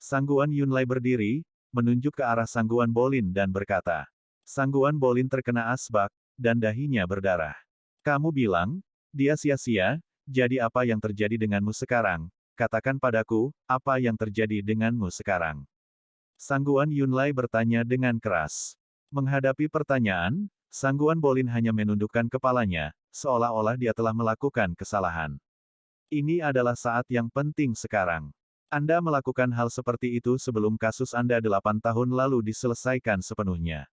Sangguan Yunlai berdiri, menunjuk ke arah Sangguan Bolin dan berkata. Sangguan Bolin terkena asbak, dan dahinya berdarah. Kamu bilang, dia sia-sia, jadi apa yang terjadi denganmu sekarang? Katakan padaku, apa yang terjadi denganmu sekarang? Sangguan Yunlai bertanya dengan keras. Menghadapi pertanyaan, Sangguan Bolin hanya menundukkan kepalanya, seolah-olah dia telah melakukan kesalahan. Ini adalah saat yang penting sekarang. Anda melakukan hal seperti itu sebelum kasus Anda 8 tahun lalu diselesaikan sepenuhnya.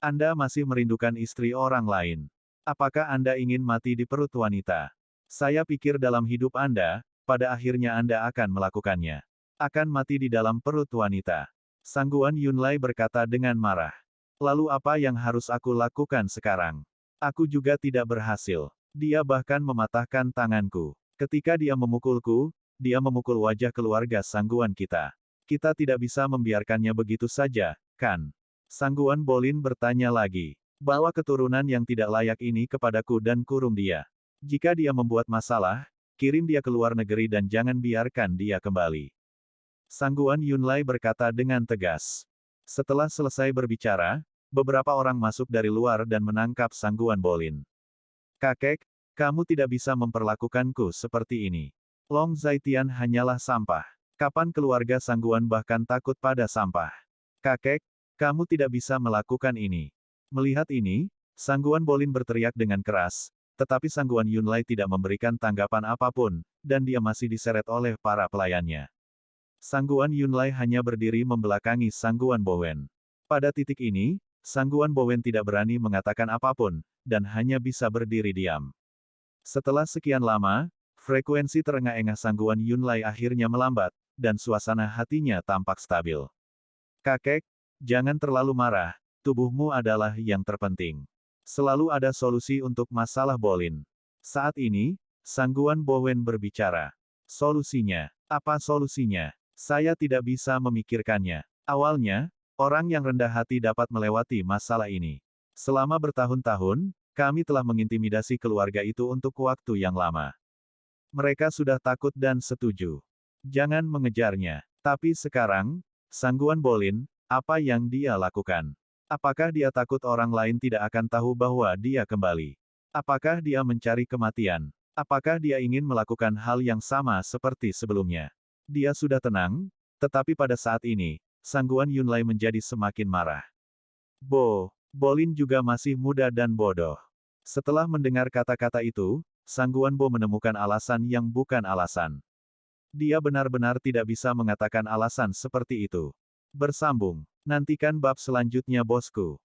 Anda masih merindukan istri orang lain. Apakah Anda ingin mati di perut wanita? Saya pikir dalam hidup Anda, pada akhirnya Anda akan melakukannya. Akan mati di dalam perut wanita. Sangguan Yunlai berkata dengan marah. Lalu apa yang harus aku lakukan sekarang? Aku juga tidak berhasil. Dia bahkan mematahkan tanganku. Ketika dia memukulku, dia memukul wajah keluarga Sangguan kita. Kita tidak bisa membiarkannya begitu saja, kan? Sangguan Bolin bertanya lagi. Bawa keturunan yang tidak layak ini kepadaku dan kurung dia. Jika dia membuat masalah, kirim dia ke luar negeri dan jangan biarkan dia kembali. Sangguan Yunlai berkata dengan tegas. Setelah selesai berbicara, beberapa orang masuk dari luar dan menangkap Sangguan Bolin. Kakek, kamu tidak bisa memperlakukanku seperti ini. Long Zaitian hanyalah sampah. Kapan keluarga Sangguan bahkan takut pada sampah? Kakek, kamu tidak bisa melakukan ini. Melihat ini, Sangguan Bolin berteriak dengan keras, tetapi Sangguan Yunlai tidak memberikan tanggapan apapun, dan dia masih diseret oleh para pelayannya. Sangguan Yunlai hanya berdiri membelakangi Sangguan Bowen. Pada titik ini, Sangguan Bowen tidak berani mengatakan apapun, dan hanya bisa berdiri diam. Setelah sekian lama, frekuensi terengah-engah Sangguan Yunlai akhirnya melambat, dan suasana hatinya tampak stabil. Kakek, jangan terlalu marah, tubuhmu adalah yang terpenting. Selalu ada solusi untuk masalah Bolin. Saat ini, Sangguan Bowen berbicara. Solusinya? Apa solusinya? Saya tidak bisa memikirkannya. Awalnya, orang yang rendah hati dapat melewati masalah ini. Selama bertahun-tahun, kami telah mengintimidasi keluarga itu untuk waktu yang lama. Mereka sudah takut dan setuju. Jangan mengejarnya. Tapi sekarang, Sangguan Bolin, apa yang dia lakukan? Apakah dia takut orang lain tidak akan tahu bahwa dia kembali? Apakah dia mencari kematian? Apakah dia ingin melakukan hal yang sama seperti sebelumnya? Dia sudah tenang, tetapi pada saat ini, Sangguan Yunlai menjadi semakin marah. Bolin juga masih muda dan bodoh. Setelah mendengar kata-kata itu, Sangguan Bo menemukan alasan yang bukan alasan. Dia benar-benar tidak bisa mengatakan alasan seperti itu. Bersambung. Nantikan bab selanjutnya bosku.